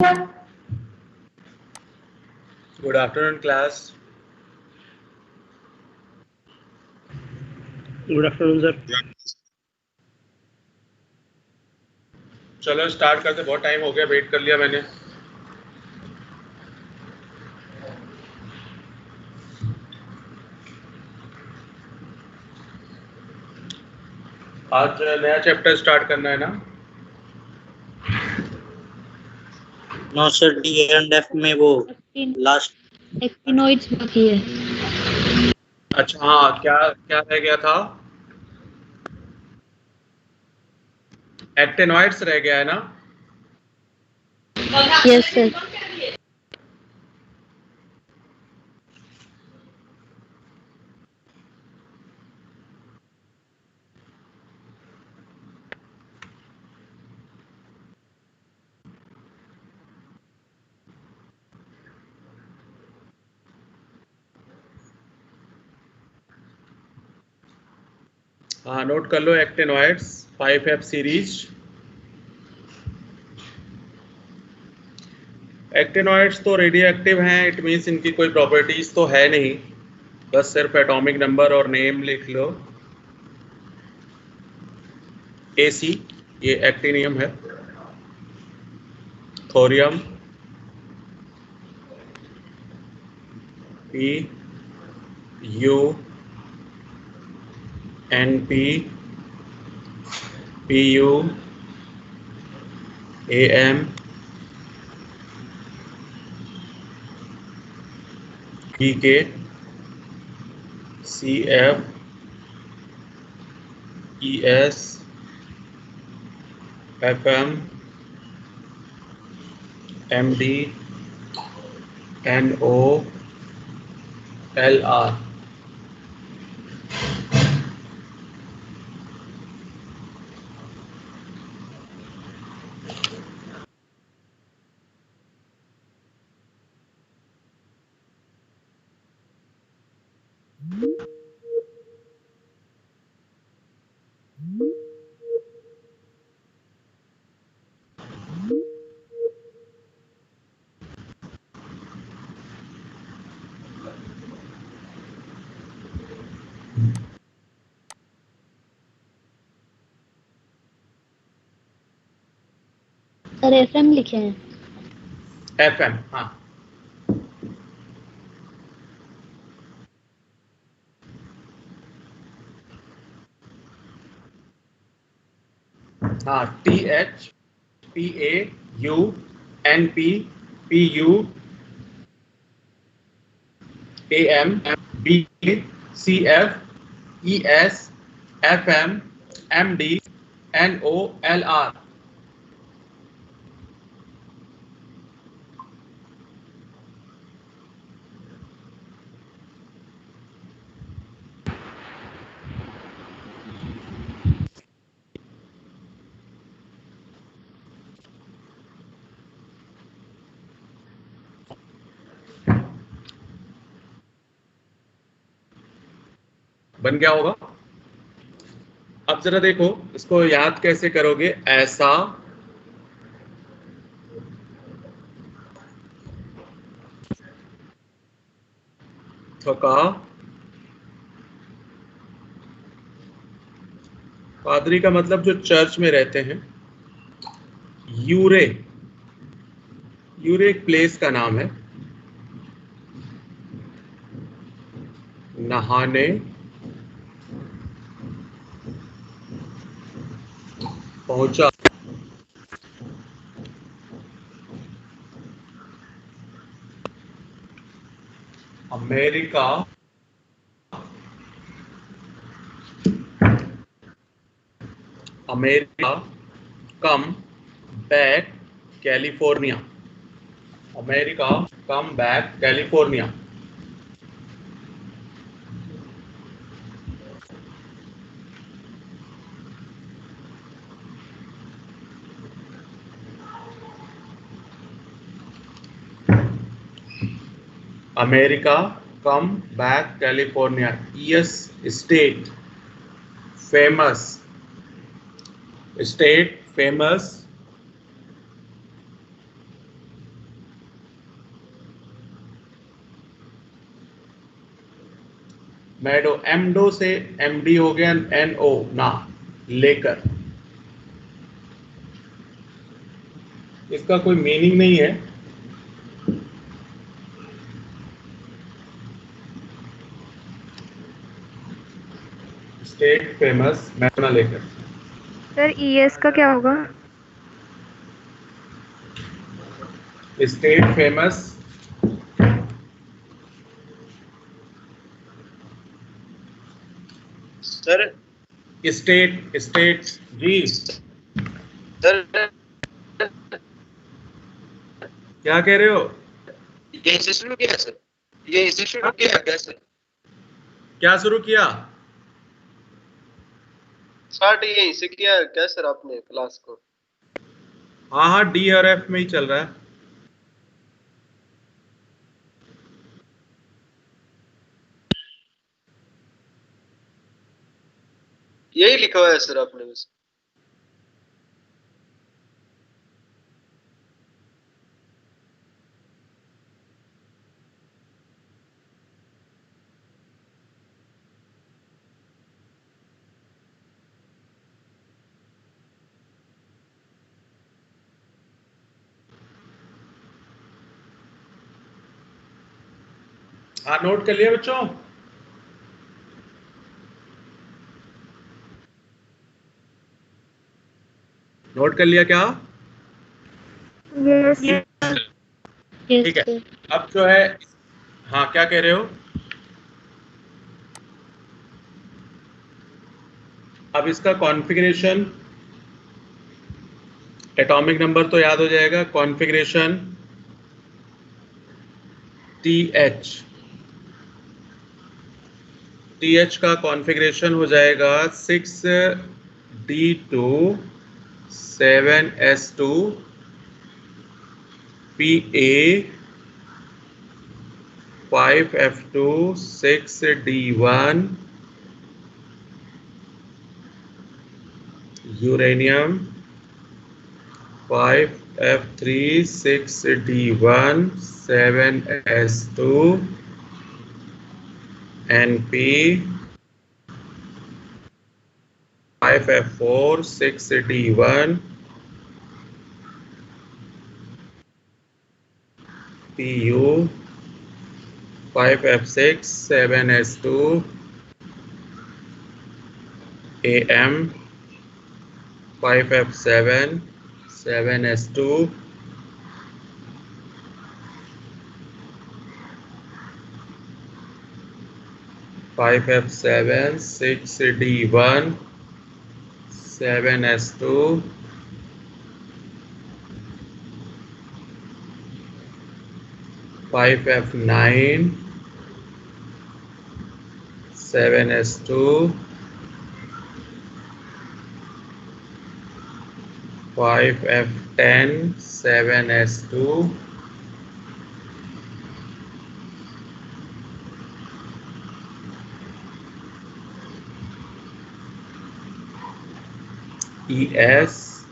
Good afternoon, class. Good afternoon sir. चलो start करते, बहुत टाइम हो गया, वेट कर लिया मैंने। आज नया चैप्टर स्टार्ट करना है ना? No sir, D and F में वो लास्ट एक्टिनोइड्स बाकी है। अच्छा हाँ, क्या क्या रह गया था? एक्टिनॉइड्स रह गया है ना? Yes sir. हाँ, नोट कर लो एक्टिनॉइड्स 5F सीरीज। एक्टिनॉइड्स तो रेडियो एक्टिव हैं, इट मीन्स इनकी कोई प्रॉपर्टीज तो है नहीं, बस सिर्फ एटॉमिक नंबर और नेम लिख लो। AC ये एक्टिनियम है, thorium P U NP PU AM PK CF ES FM MD NO LR। Sir FM लिखे हैं। FM हाँ, हाँ TH PA U NP PU AM B CF ES FM MD NO LR। बन गया होगा। अब जरा देखो इसको याद कैसे करोगे। ऐसा थका पादरी का मतलब जो चर्च में रहते हैं। यूरे, यूरे एक प्लेस का नाम है। नहाने पहुंचा, America America come back California, America come back California. America come back California. ES state famous, state famous मैडो, एमडो से एमडी हो गया, एनओ ना, लेकर। इसका कोई मीनिंग नहीं है। स्टेट फेमस, मैडो ना लेकर। सर ईएस का क्या होगा? State famous, sir state state जी सर क्या कह रहे हो? ये इंस्टीट्यूट क्या है सर? ये इंस्टीट्यूट क्या है सर? क्या शुरू किया? स्टार्ट यहीं से किया है क्या सर आपने क्लास को? हाँ हाँ, डी और एफ में ही चल रहा है। यही लिखा हुआ है सर आपने बस। हाँ, नोट कर लिया बच्चों? नोट कर लिया क्या? यस Yes, ठीक है। sir. अब जो है, हाँ क्या कह रहे हो? अब इसका कॉन्फ़िगरेशन, एटॉमिक नंबर तो याद हो जाएगा। कॉन्फ़िगरेशन TH, TH का कॉन्फ़िगरेशन हो जाएगा 6D2 7S2 PA 5F2 6D1 uranium 5F3 6D1 7S2 NP 5F4 6D1 PU 5F6 7S2 AM 5F7 7S2 5F7 6D1 7S2 5F9 7S2 5F10 7S2 ES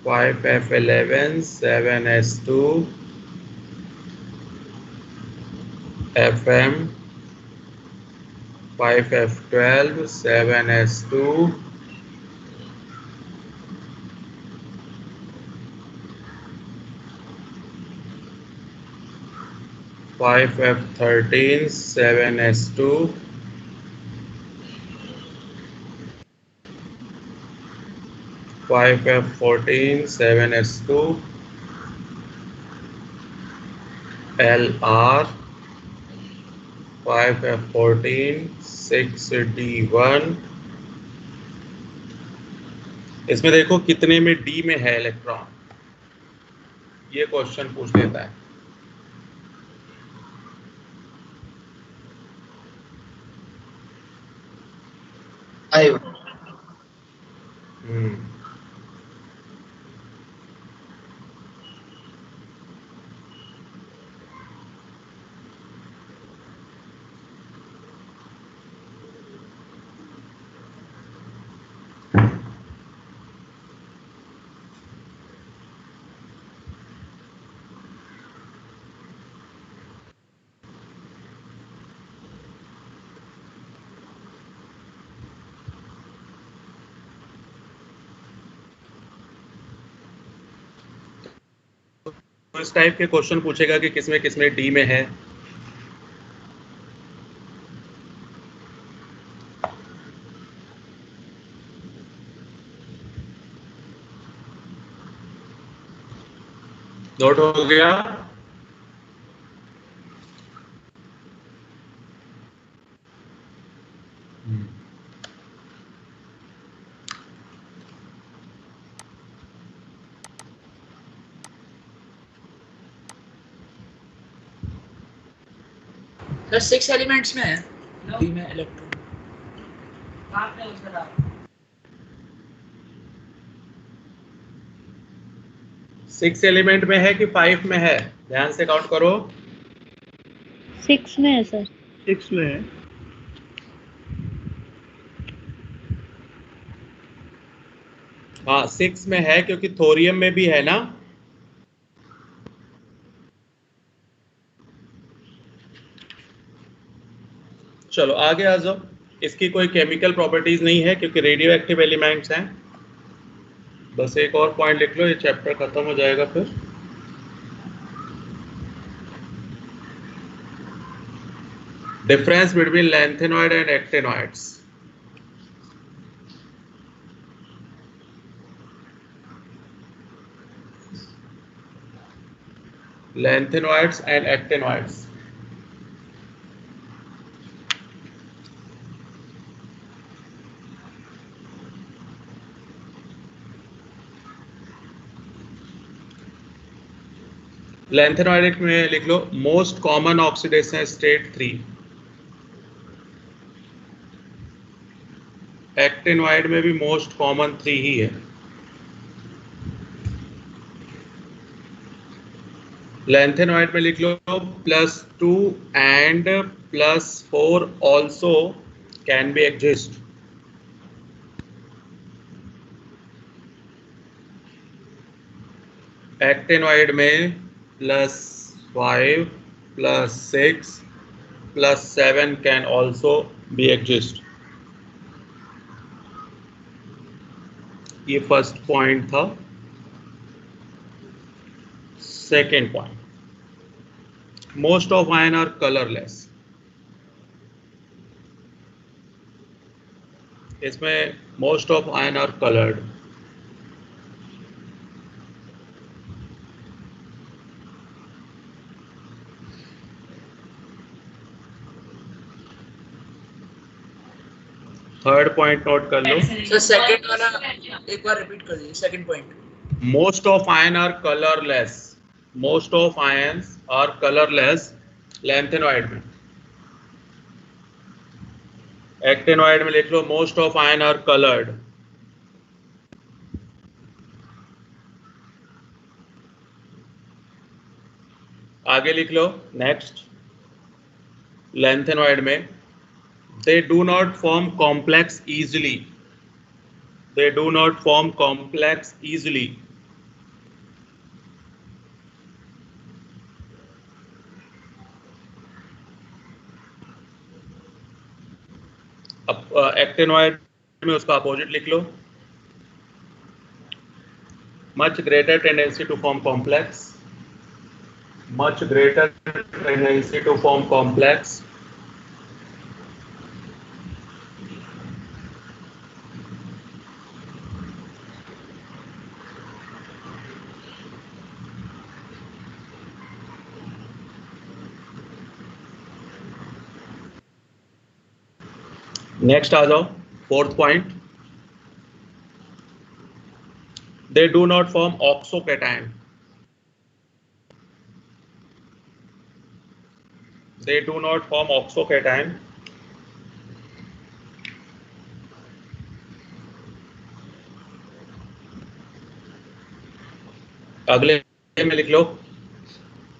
5F11 7S2 FM 5F12 7S2 5F13 7S2 5F14 7S2 LR 5F14 6D1। इसमें देखो कितने में D में है electron, ये question पूछ देता है। हम्म, इस टाइप के क्वेश्चन पूछेगा कि किसमें किसमें डी में है। नोट हो गया? सर 6 एलिमेंट्स में है डी में इलेक्ट्रॉन। आपने उसमें डाला 6 एलिमेंट में है कि 5 में है? ध्यान से काउंट करो। 6 में है सर। 6 में है। हाँ 6 में है क्योंकि थोरियम में भी है ना। चलो आगे आ जाओ। इसकी कोई केमिकल प्रॉपर्टीज नहीं है क्योंकि रेडियो एक्टिव एलिमेंट्स हैं। बस एक और पॉइंट लिख लो, ये चैप्टर खत्म हो जाएगा फिर। Difference between lanthanoid and actinoids. Lanthanoids and actinoids. Lanthanoid में लिख लो most common oxidation state 3। Actinoid में भी मोस्ट कॉमन 3 ही है। लैंथेनॉइड में लिख लो +2 and +4 also can be exist. Actinoid में +5 +6 +7 can also be exist. ये फर्स्ट पॉइंट था। Second point, most of ion are colourless. इसमें most of ion are coloured. Third point note कर लो। सर सेकंड वाला एक बार रिपीट कर दीजिए, second point. Most of ion are colourless. Most of ions are colourless lanthanoid में। Actinoid में लिख लो most of ion are coloured. आगे लिख लो नेक्स्ट, लैंथेनॉइड में they do not form complex easily. They do not form complex easily. अब actinoid में उसका अपोजिट लिख लो, much greater tendency to form complex. Much greater tendency to form complex. Next आ जाओ, fourth point, they do not form oxocation. They do not form oxocation. अगले में लिख लो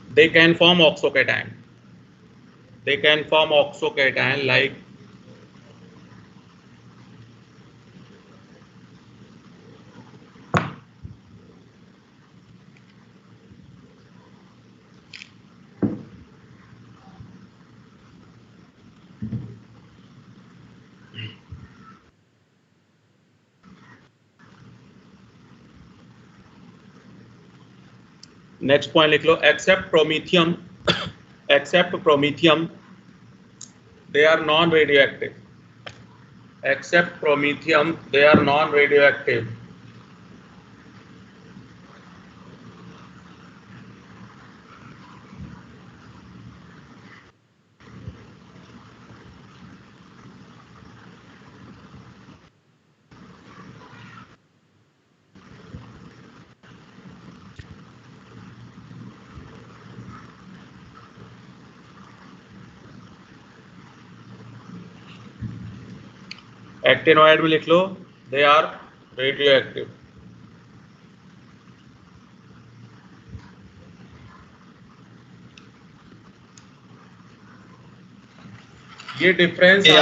they can form oxocation. They can form oxocation like next point लिख लो, except promethium they are non radioactive. Except promethium they are non radioactive. Actinoid में लिख लो, they are radioactive. ये difference they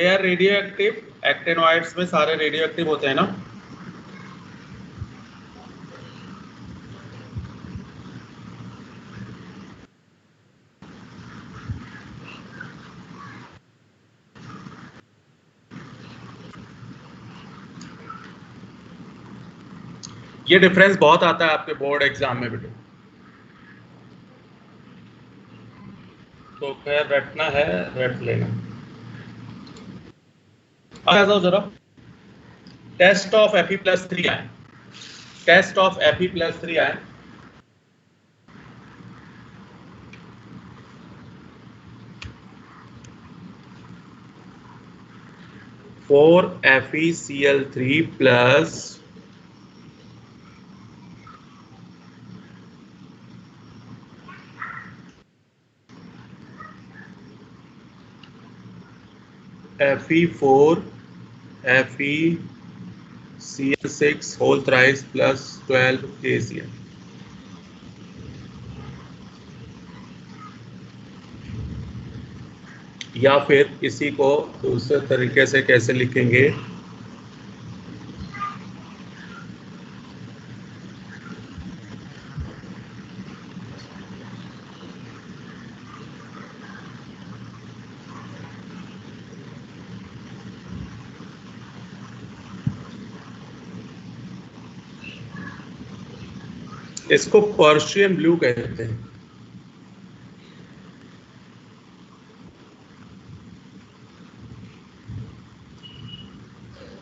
are radioactive. Actinoids में सारे radio active होते हैं ना। ये डिफरेंस बहुत आता है आपके बोर्ड एग्जाम में बेटे, तो खैर रटना है, रट लेना। आ जाओ जरा, टेस्ट ऑफ Fe+3 आए, टेस्ट ऑफ Fe+3 आए। Four FeCl3 plus Fe4 FeCl6 whole thrice plus 12 KCl। या फिर इसी को दूसरे तरीके से कैसे लिखेंगे, इसको पर्शियन ब्लू कहते हैं।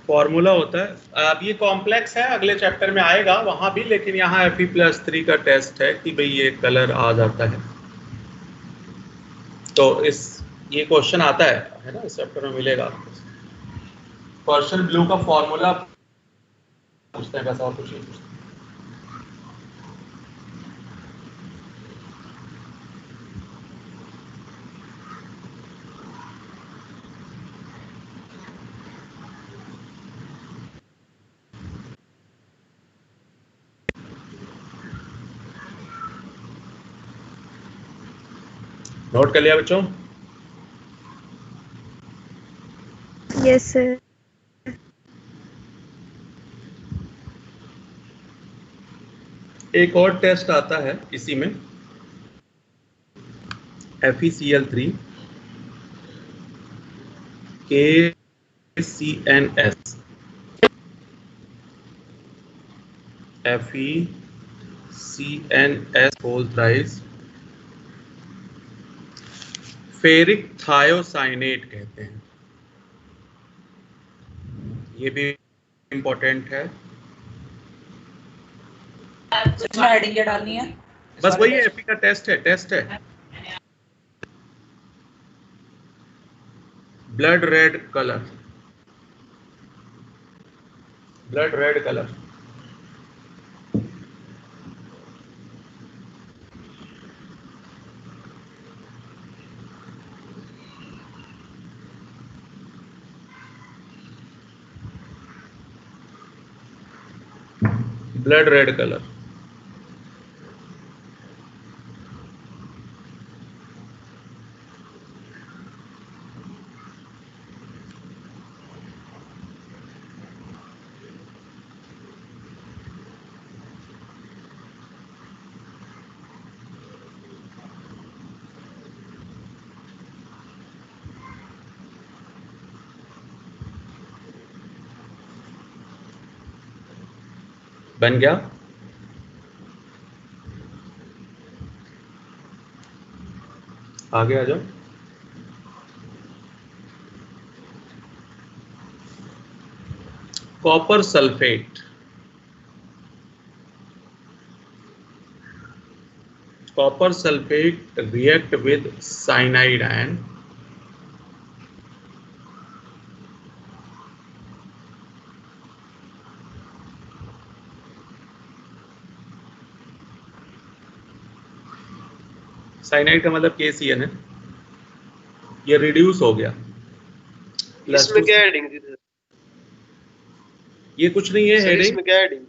फॉर्मूला होता है। अब ये कॉम्प्लेक्स है, अगले चैप्टर में आएगा वहां भी, लेकिन यहाँ Fe+3 का टेस्ट है कि भाई ये कलर आ जाता है, तो ये क्वेश्चन आता है ना, इस चैप्टर में मिलेगा आपको। पर्शियन ब्लू का फॉर्मूला पूछते हैं, बस और कुछ नहीं पूछते। नोट कर लिया बच्चों? Yes sir. एक और टेस्ट आता है इसी में, FeCl3 KCNS, FeCNS whole thrice ferric thiocyanate कहते हैं। ये भी इम्पोर्टेंट है। इसमें हेडिंग क्या डालनी है? बस वही है, Fe का टेस्ट है। Blood red colour, blood red colour. बन गया। आगे आ जाओ। Copper sulphate, copper sulfate react with cyanide ion cyanide का मतलब KCN है, ये रिड्यूस हो गया। इसमें क्या हेडिंग थी? ये कुछ नहीं है सर हेडिंग, इसमें क्या हेडिंग थी?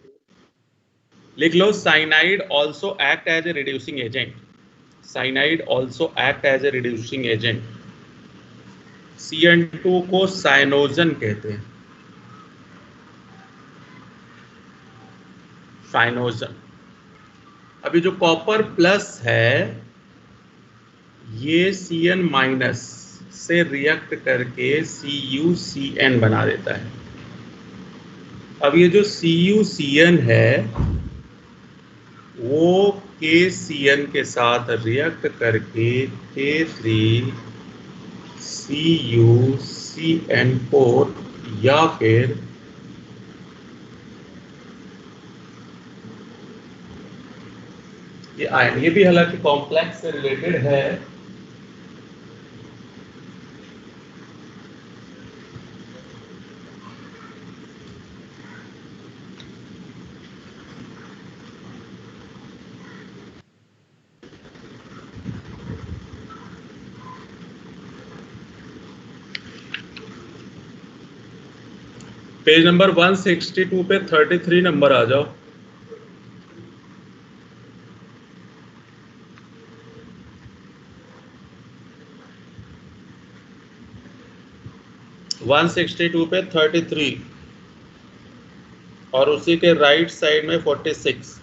लिख लो cyanide also act as a reducing agent. Cyanide also act as a reducing agent. CN2 को साइनोजन कहते हैं, साइनोजन। अभी जो कॉपर प्लस है ये Cn माइनस से रिएक्ट करके CuCN बना देता है। अब ये जो CuCN है वो KCN के साथ रिएक्ट करके K3CuCN4 या फिर ये आयन, ये भी हालांकि कॉम्प्लेक्स से रिलेटेड है। पेज नंबर 162 पे 33 नंबर आ जाओ। वन 162 पे 33 और उसी के राइट साइड में 46।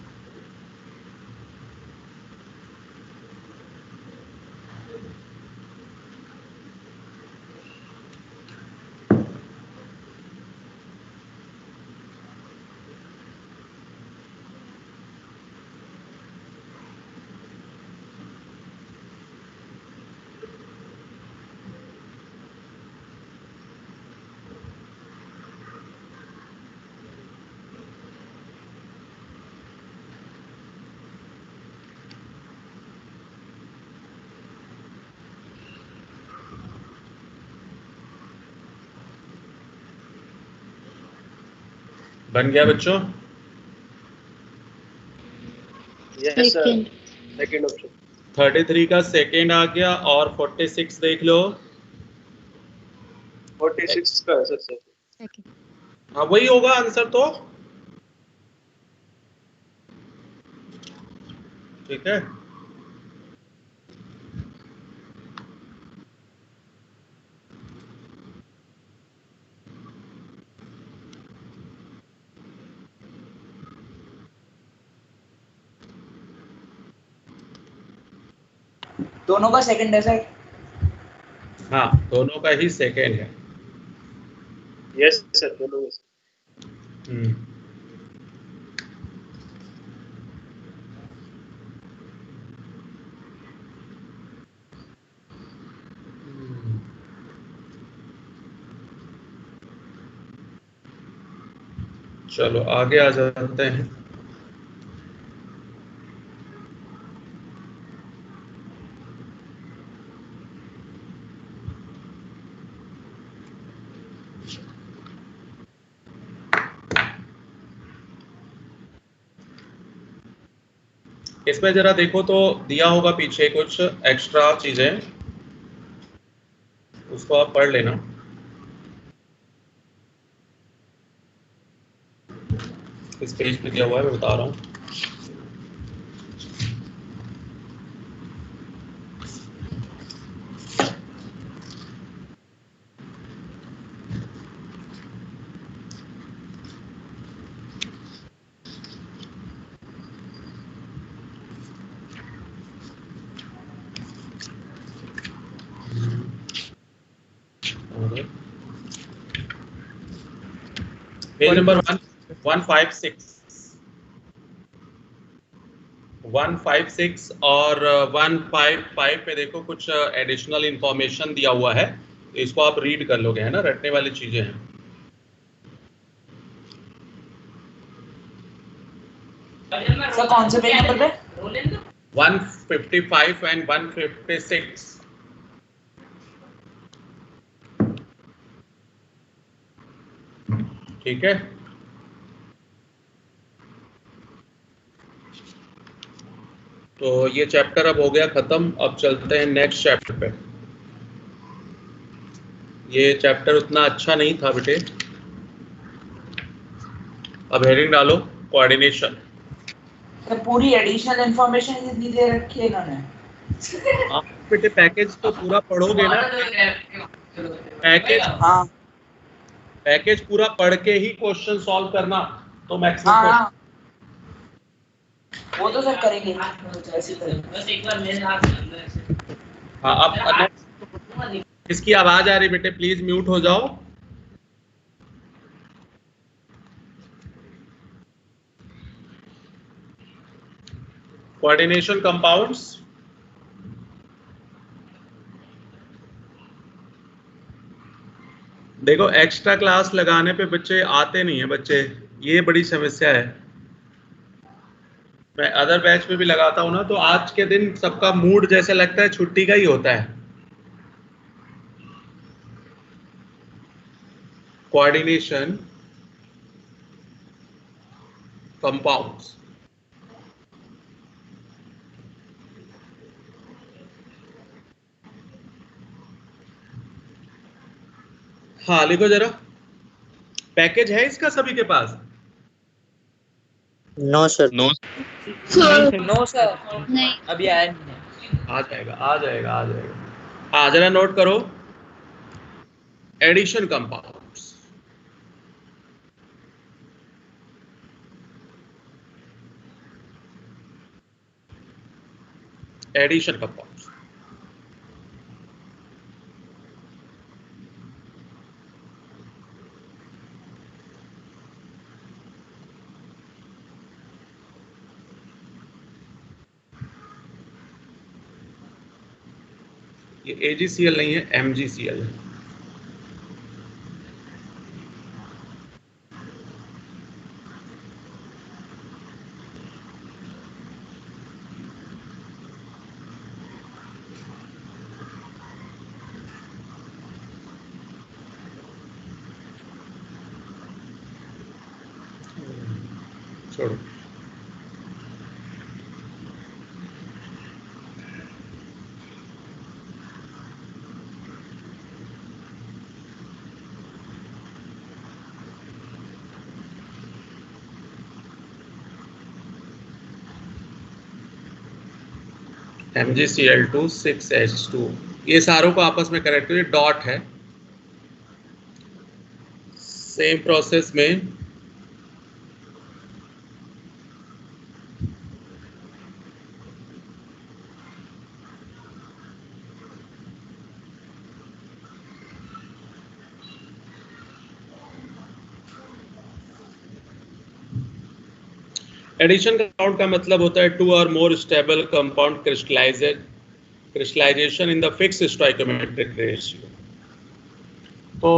बन गया बच्चों? Yes sir, second second option. 33 का सेकेंड आ गया और 46 देख लो। 46 का आंसर सर। हाँ वही होगा आंसर तो, ठीक है। दोनों का सेकंड है सर। हाँ दोनों का ही सेकेंड है। यस सर, दोनों में से। चलो आगे आ जाते हैं। इसमें जरा देखो तो दिया होगा पीछे कुछ एक्स्ट्रा चीजें, उसको आप पढ़ लेना। इस पेज पे दिया हुआ है, मैं बता रहा हूँ। पेज नंबर 156, 156 और 155 पे देखो कुछ एडिशनल इंफॉर्मेशन दिया हुआ है, इसको आप रीड कर लोगे, है ना, रटने वाली चीजें हैं। सर कौन से पेज नंबर पे? 155 एंड 156। ठीक है, तो ये चैप्टर अब हो गया खत्म। अब चलते हैं नेक्स्ट चैप्टर पे। ये चैप्टर उतना अच्छा नहीं था बेटे। अब हेडिंग डालो कोऑर्डिनेशन। सर पूरी एडिशनल इंफॉर्मेशन इतनी दे रखी है इन्होंने। आप बेटे पैकेज तो पूरा पढ़ोगे ना, पैकेज, हाँ पैकेज पूरा पढ़ के ही क्वेश्चन सॉल्व करना तो मैक्सिमम हाँ वो तो सर करेंगे ऐसे करेंगे। बस एक बार मेरे हाथ में अंदर से। हाँ। अब इसकी आवाज आ रही बेटे, प्लीज म्यूट हो जाओ। कोऑर्डिनेशन कंपाउंड्स, देखो एक्स्ट्रा क्लास लगाने पे बच्चे आते नहीं है बच्चे, ये बड़ी समस्या है। मैं अदर बैच पे भी लगाता हूँ ना, तो आज के दिन सबका मूड जैसे लगता है छुट्टी का ही होता है। कोऑर्डिनेशन कंपाउंड्स, हाँ लिखो जरा। पैकेज है इसका सभी के पास? No sir. No no sir नहीं अभी आया नहीं है। आ जाएगा आ जाएगा आ जाएगा। हाँ जरा नोट करो, एडिशन कंपाउंड्स। एडिशन कंपाउंड्स, ये AgCl नहीं है, MgCl है। छोड़ो। MgCl2 6H2, ये सारों को आपस में कनेक्ट करिए, डॉट है। सेम प्रोसेस में एडिशन कंपाउंड का मतलब होता है two or more stable compound crystallisation in the fix stoichiometric ratio. तो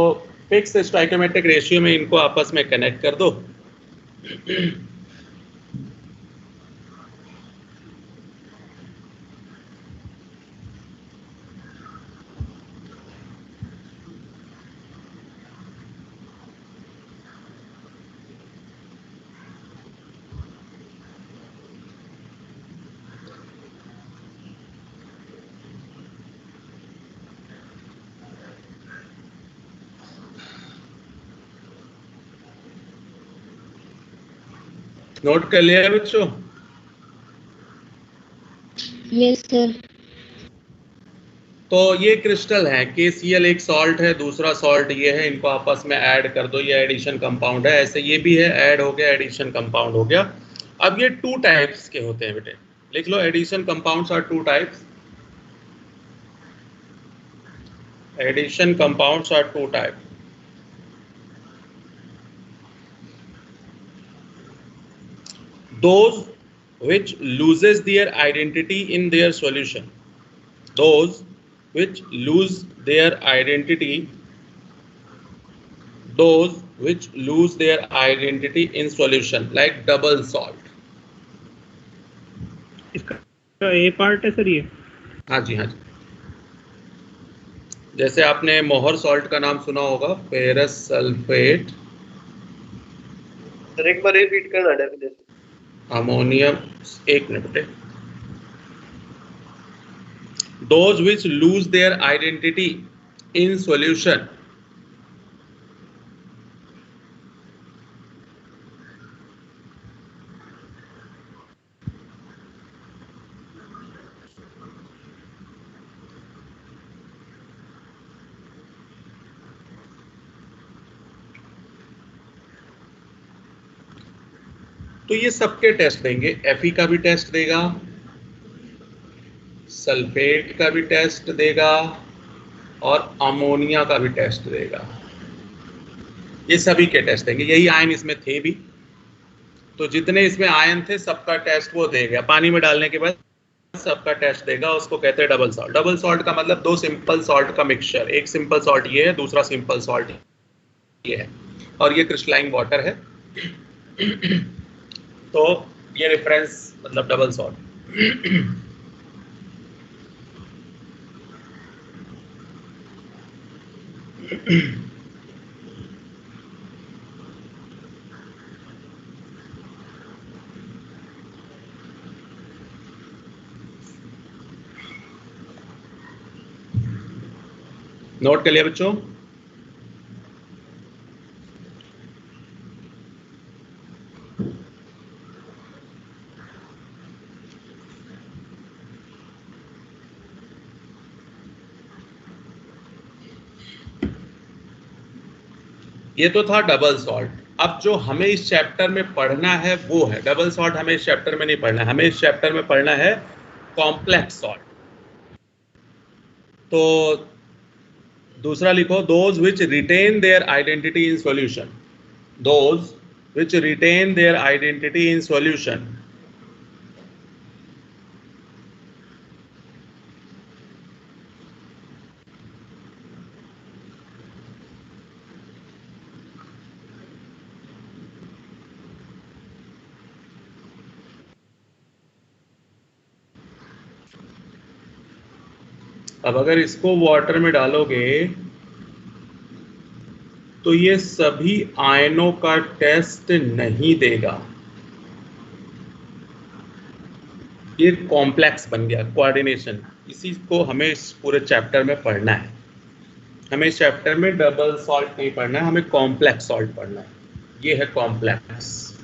फिक्स स्टोइकोमेट्रिक रेशियो में इनको आपस में कनेक्ट कर दो। नोट कर लिया है बच्चों? Yes sir. तो ये क्रिस्टल है, KCl एक सॉल्ट है, दूसरा सॉल्ट ये है, इनको आपस में ऐड कर दो, ये एडिशन कंपाउंड है। ऐसे ये भी है, ऐड हो गया, एडिशन कंपाउंड हो गया। अब ये टू टाइप्स के होते हैं बेटे, लिख लो, addition compounds are two types. Addition compounds are two types. Those which loses their identity in their solution. Those which lose their identity, those which lose their identity in solution, like double salt. इसका ए part है sir ये? हाँ जी, हाँ जी। जैसे आपने मोहर salt का नाम सुना होगा, फेरस सल्फेट, सर एक बार रिपीट करना डेफिनेशन। अमोनियम, एक मिनट बेटे। Those which lose their identity in solution, तो ये सबके टेस्ट देंगे। Fe का भी टेस्ट देगा, सल्फेट का भी टेस्ट देगा और अमोनिया का भी टेस्ट देगा। ये सभी के टेस्ट देंगे। यही आयन इसमें थे भी, तो जितने इसमें आयन थे सबका टेस्ट वो देगा। पानी में डालने के बाद सबका टेस्ट देगा, उसको कहते हैं डबल सॉल्ट। डबल सॉल्ट का मतलब दो सिंपल सॉल्ट का मिक्सचर। एक सिंपल सॉल्ट ये है, दूसरा सिंपल सॉल्ट ये है, और ये क्रिस्टलाइन वाटर है। तो ये रेफरेंस मतलब डबल सॉल्ट। नोट कर लिया बच्चों? ये तो था डबल सॉल्ट। अब जो हमें इस चैप्टर में पढ़ना है वो है डबल सॉल्ट। हमें इस चैप्टर में नहीं पढ़ना है, हमें इस चैप्टर में पढ़ना है कॉम्प्लेक्स सॉल्ट। तो दूसरा लिखो, those which retain their identity in solution, those which retain their identity in solution. अब अगर इसको वाटर में डालोगे तो ये सभी आयनों का टेस्ट नहीं देगा। ये कॉम्प्लेक्स बन गया, कोऑर्डिनेशन। इसी को हमें इस पूरे चैप्टर में पढ़ना है। हमें इस चैप्टर में डबल सॉल्ट नहीं पढ़ना है, हमें कॉम्प्लेक्स सॉल्ट पढ़ना है। ये है कॉम्प्लेक्स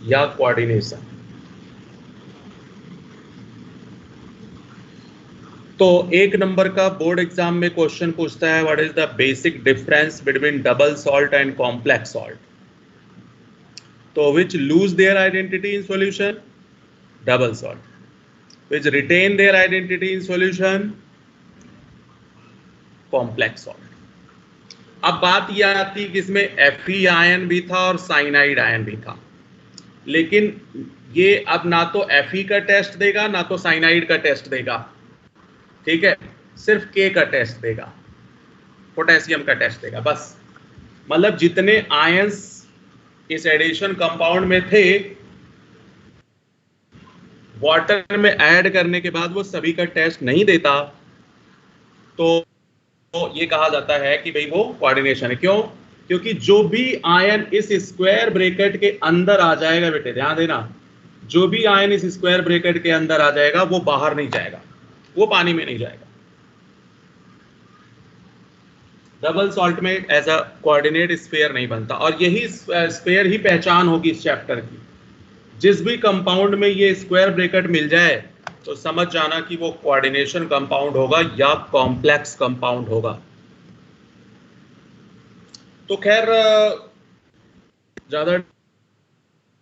या कोऑर्डिनेशन। तो एक नंबर का बोर्ड एग्जाम में क्वेश्चन पूछता है, what is the basic difference between double salt and complex salt. तो which lose their identity in solution, double salt. Which retain their identity in solution, complex salt. अब बात यह आती कि इसमें Fe आयन भी था और साइनाइड आयन भी था, लेकिन ये अब ना तो Fe का टेस्ट देगा ना तो साइनाइड का टेस्ट देगा। ठीक है, सिर्फ K का टेस्ट देगा, पोटेशियम का टेस्ट देगा बस। मतलब जितने आयंस इस एडिशन कंपाउंड में थे, वाटर में ऐड करने के बाद वो सभी का टेस्ट नहीं देता, तो ये कहा जाता है कि भाई वो कोऑर्डिनेशन है। क्यों? क्योंकि जो भी आयन इस स्क्वायर ब्रैकेट के अंदर आ जाएगा, बेटे ध्यान देना, जो भी आयन इस स्क्वायर ब्रैकेट के अंदर आ जाएगा वो बाहर नहीं जाएगा, वो पानी में नहीं जाएगा। डबल सॉल्ट में एज अ कोऑर्डिनेट स्फीयर नहीं बनता, और यही स्फीयर ही पहचान होगी इस चैप्टर की। जिस भी कंपाउंड में ये स्क्वायर ब्रैकेट मिल जाए तो समझ जाना कि वो कोऑर्डिनेशन कंपाउंड होगा या कॉम्प्लेक्स कंपाउंड होगा। तो खैर ज्यादा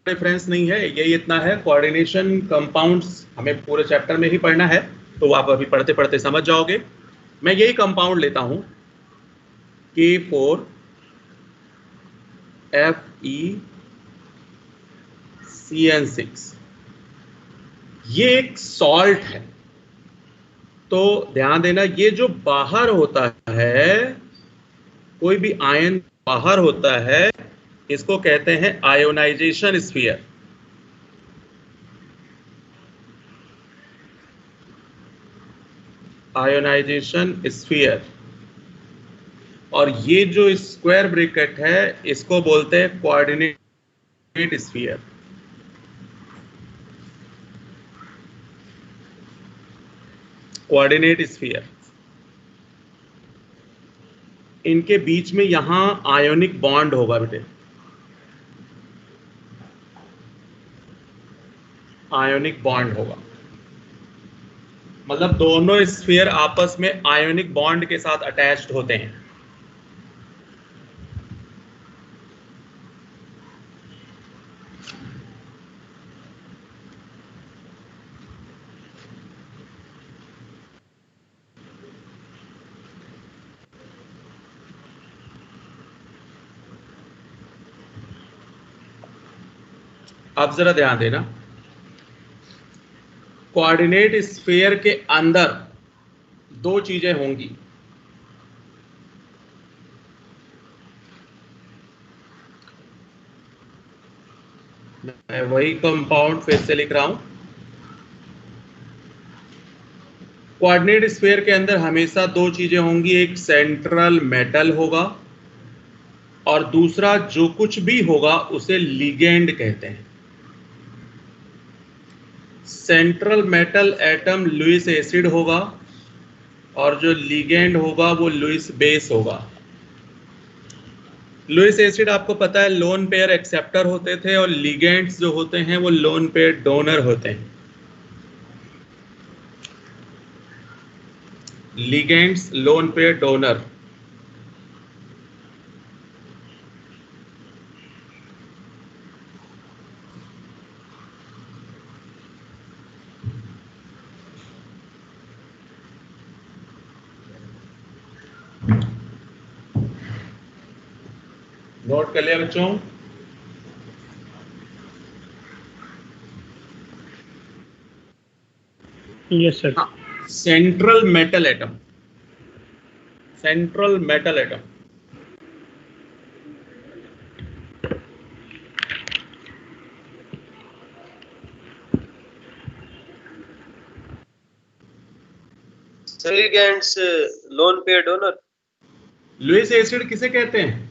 डिफरेंस नहीं है, यही इतना है। कोऑर्डिनेशन कंपाउंड्स हमें पूरे चैप्टर में ही पढ़ना है, तो आप अभी पढ़ते पढ़ते समझ जाओगे। मैं यही कंपाउंड लेता हूं, K4FeCN6। ये एक सॉल्ट है। तो ध्यान देना, ये जो बाहर होता है, कोई भी आयन बाहर होता है, इसको कहते हैं आयोनाइजेशन स्फीयर। Ionisation sphere. और ये जो स्क्वायर ब्रैकेट है, इसको बोलते हैं कोऑर्डिनेट स्फीयर। Coordinate sphere. इनके बीच में यहां आयोनिक बॉन्ड होगा बेटे, आयोनिक बॉन्ड होगा। मतलब दोनों स्फीयर आपस में आयोनिक बॉन्ड के साथ अटैच्ड होते हैं। अब जरा ध्यान देना, कोऑर्डिनेट स्फीयर के अंदर दो चीजें होंगी। मैं वही कंपाउंड फिर से लिख रहा हूं। कोऑर्डिनेट स्फीयर के अंदर हमेशा दो चीजें होंगी, एक सेंट्रल मेटल होगा और दूसरा जो कुछ भी होगा उसे लिगेंड कहते हैं। Central metal atom Lewis acid होगा और जो लिगेंड होगा वो लुईस बेस होगा। लुईस एसिड आपको पता है लोन पेयर एक्सेप्टर होते थे और लिगेंड्स जो होते हैं वो लोन पेयर डोनर होते हैं। Ligands lone pair donor. Note कर लिया बच्चों? Yes sir. Central metal atom, central metal atom. Ligands lone pair donor. Lewis acid किसे कहते हैं?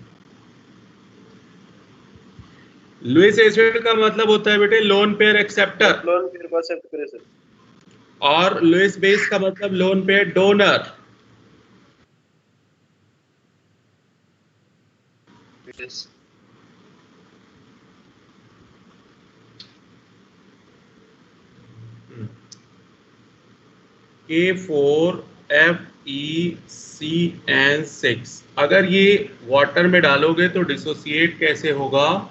लुईस एसिड का मतलब होता है बेटे lone pair acceptor, lone pair को एक्सेप्ट करे सर। और लुईस बेस का मतलब loan pair donor. Yes. K4FeCN6 अगर ये वाटर में डालोगे तो डिसोसिएट कैसे होगा?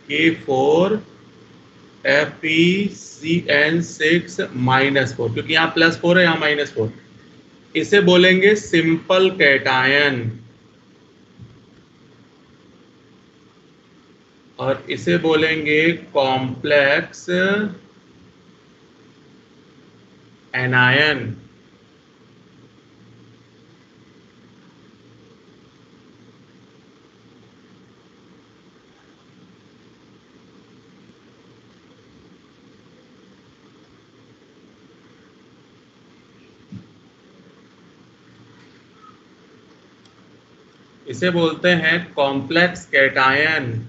K4FeCN6 -4, क्योंकि यहाँ +4 है, यहाँ -4। इसे बोलेंगे सिंपल कैटायन और इसे बोलेंगे कॉम्प्लेक्स एनायन। इसे बोलते हैं कॉम्प्लेक्स कैटायन।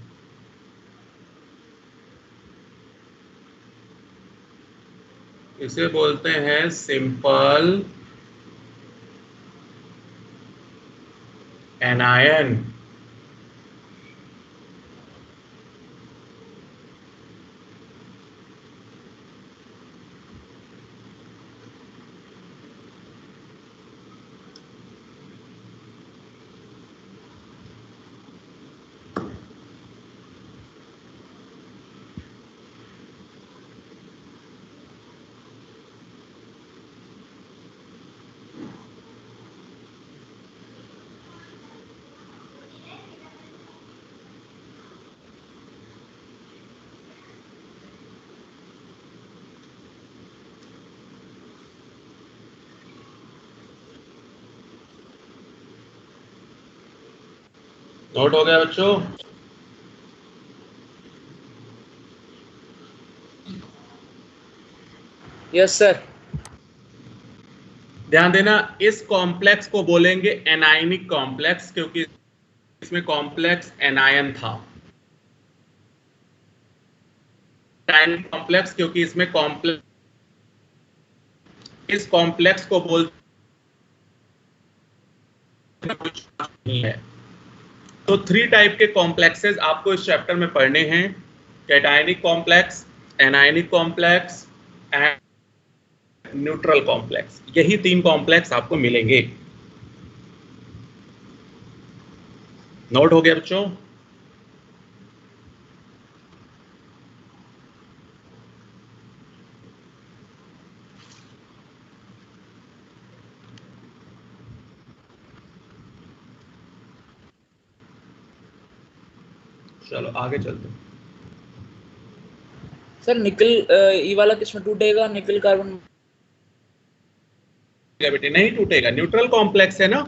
इसे बोलते हैं सिंपल एनायन। नोट हो गया बच्चों? Yes sir. ध्यान देना, इस कॉम्प्लेक्स को बोलेंगे एनायनिक कॉम्प्लेक्स, क्योंकि इसमें कॉम्प्लेक्स एनायन था। एनायनिक कॉम्प्लेक्स क्योंकि इसमें कॉम्प्लेक्स, इस कॉम्प्लेक्स को बोलते नहीं है। तो 3 टाइप के कॉम्प्लेक्सेस आपको इस चैप्टर में पढ़ने हैं, cationic complex, anionic complex and neutral complex. यही 3 कॉम्प्लेक्स आपको मिलेंगे। नोट हो गया बच्चों? चलो आगे चलते हैं। सर निकल ये वाला किसमें टूटेगा? निकल कार्बन बेटे नहीं टूटेगा, न्यूट्रल कॉम्प्लेक्स है ना।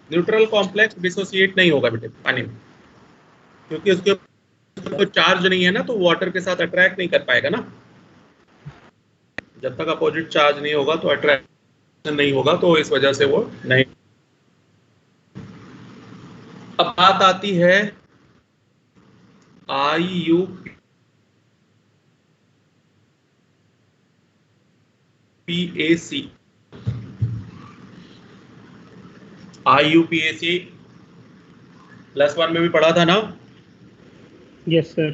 न्यूट्रल कॉम्प्लेक्स डिसोसिएट नहीं होगा बेटे पानी में, क्योंकि उसके ऊपर चार्ज नहीं है ना, तो वाटर के साथ अट्रैक्ट नहीं कर पाएगा ना। जब तक अपोजिट चार्ज नहीं होगा तो अट्रैक्शन नहीं होगा, तो इस वजह से वो नहीं। अब बात आती है IUPAC। IUPAC +1 में भी पढ़ा था ना? Yes sir.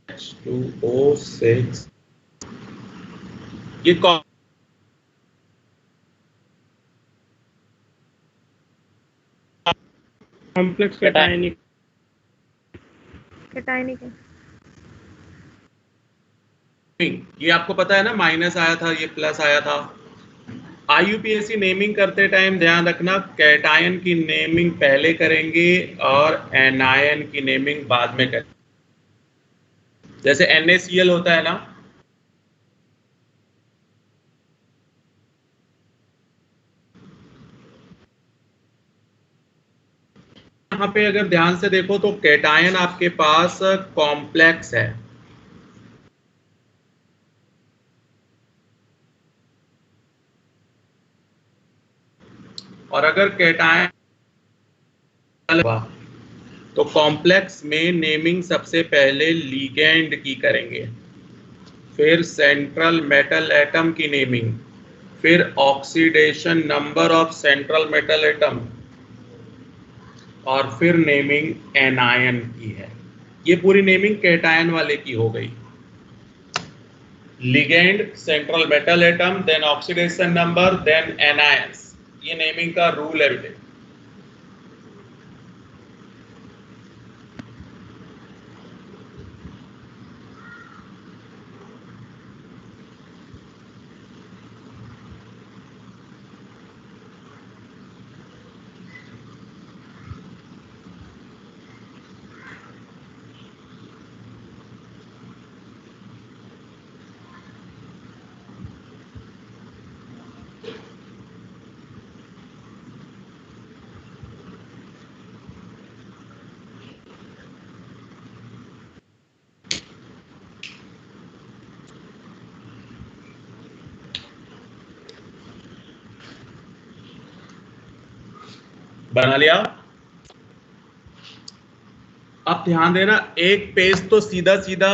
H2O6 ये कॉम्प्लेक्स कैटायनिक। कैटायनिक है। ये आपको पता है ना, माइनस आया था, ये प्लस आया था। IUPAC नेमिंग करते टाइम ध्यान रखना, कैटायन की नेमिंग पहले करेंगे और एनायन की नेमिंग बाद में करेंगे। जैसे NaCl होता है ना, यहाँ पे अगर ध्यान से देखो तो कैटायन आपके पास कॉम्प्लेक्स है, और अगर कैटायन तो कॉम्प्लेक्स में नेमिंग सबसे पहले लिगेंड की करेंगे, फिर सेंट्रल मेटल एटम की नेमिंग, फिर oxidation number of central metal atom, और फिर नेमिंग एनायन की है। ये पूरी नेमिंग कैटायन वाले की हो गई। Ligand, central metal atom, then oxidation number, then anions. ये नेमिंग का रूल है बेटे। बना लिया? अब ध्यान देना, एक पेज तो सीधा सीधा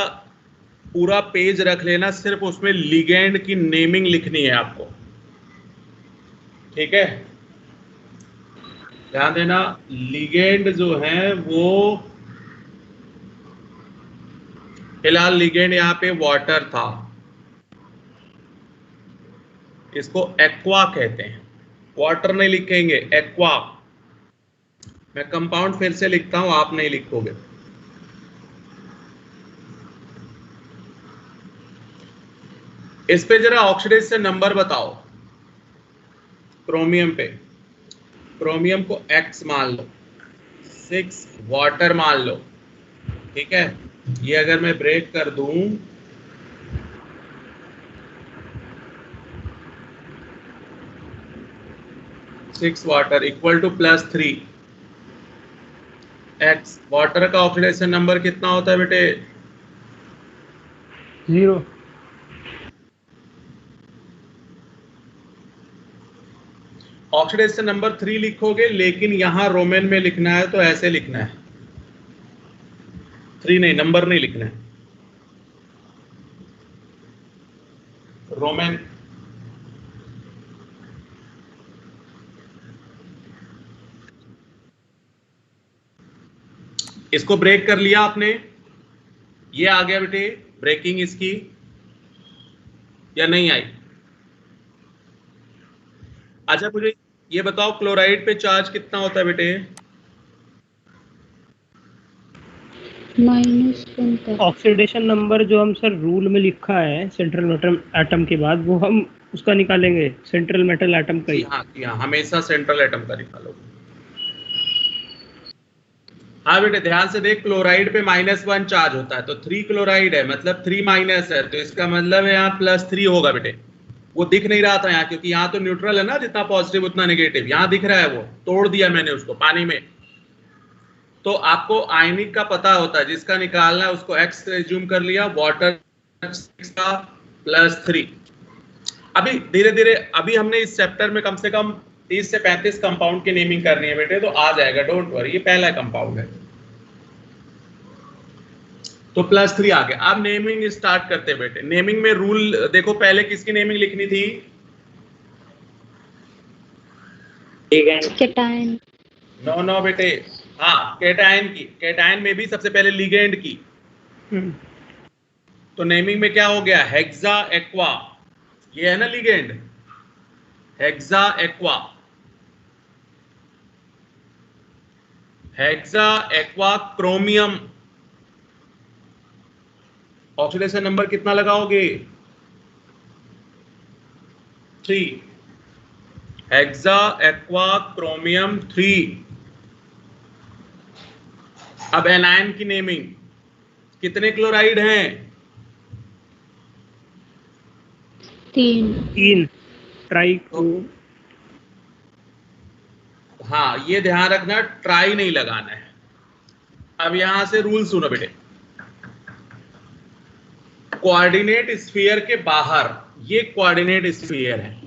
पूरा पेज रख लेना, सिर्फ उसमें लिगेंड की नेमिंग लिखनी है आपको, ठीक है? ध्यान देना, लिगेंड जो है वो फिलहाल लिगेंड यहाँ पे वाटर था, इसको एक्वा कहते हैं। वाटर नहीं लिखेंगे, एक्वा। मैं कंपाउंड फिर से लिखता हूं, आप नहीं लिखोगे। इस पे जरा ऑक्सीडेशन नंबर बताओ। क्रोमियम पे, क्रोमियम को X मान लो, 6 वाटर मान लो, ठीक है? ये अगर मैं ब्रेक कर दूं 6 water equal to +3 x। Water का ऑक्सीडेशन नंबर कितना होता है बेटे? 0। ऑक्सीडेशन नंबर 3 लिखोगे, लेकिन यहां रोमन में लिखना है तो ऐसे लिखना है, 3 नहीं, नंबर नहीं लिखना है, रोमन। इसको ब्रेक कर लिया आपने, ये आ गया बेटे ब्रेकिंग इसकी, या नहीं आई? अच्छा मुझे ये बताओ, क्लोराइड पे चार्ज कितना होता है बेटे? -1 ऑक्सीडेशन नंबर जो हम सर रूल में लिखा है सेंट्रल मेटल एटम के बाद, वो हम उसका निकालेंगे, सेंट्रल मेटल एटम का ही। हाँ, हमेशा सेंट्रल एटम का निकालोगे। हाँ बेटे ध्यान से देख, क्लोराइड पे -1 चार्ज होता है, तो 3 क्लोराइड है, मतलब 3 माइनस है, तो इसका मतलब है यहाँ +3 होगा बेटे। वो दिख नहीं रहा था यहाँ, क्योंकि यहाँ तो न्यूट्रल है ना, जितना पॉजिटिव उतना नेगेटिव, यहाँ दिख रहा है, वो तोड़ दिया मैंने उसको पानी में। तो आपको आयनिक का पता होता है, जिसका निकालना है उसको x एज्यूम कर लिया, वाटर 6 का +3। अभी धीरे धीरे, अभी हमने इस चैप्टर में कम से कम 30 से 35 कंपाउंड की नेमिंग करनी है बेटे, तो आ जाएगा, डोंट वरी। ये पहला कंपाउंड है, तो +3 आ गया। अब नेमिंग स्टार्ट करते हैं बेटे। नेमिंग में रूल देखो, पहले किसकी नेमिंग लिखनी थी? कैटायन। नो बेटे, हाँ कैटायन की। कैटायन में भी सबसे पहले लिगेंड की। तो नेमिंग में क्या हो गया? हेक्सा एक्वा, ये है ना ligand, hexa aqua. Hexa aqua chromium, oxidation number कितना लगाओगे? 3। Hexa aqua chromium 3। अब एनायन की नेमिंग, कितने क्लोराइड हैं? 3। ट्राई। हाँ ये ध्यान रखना, ट्राई नहीं लगाना है। अब यहां से रूल सुनो बेटे, कोऑर्डिनेट स्फीयर के बाहर, ये कोऑर्डिनेट स्फीयर है,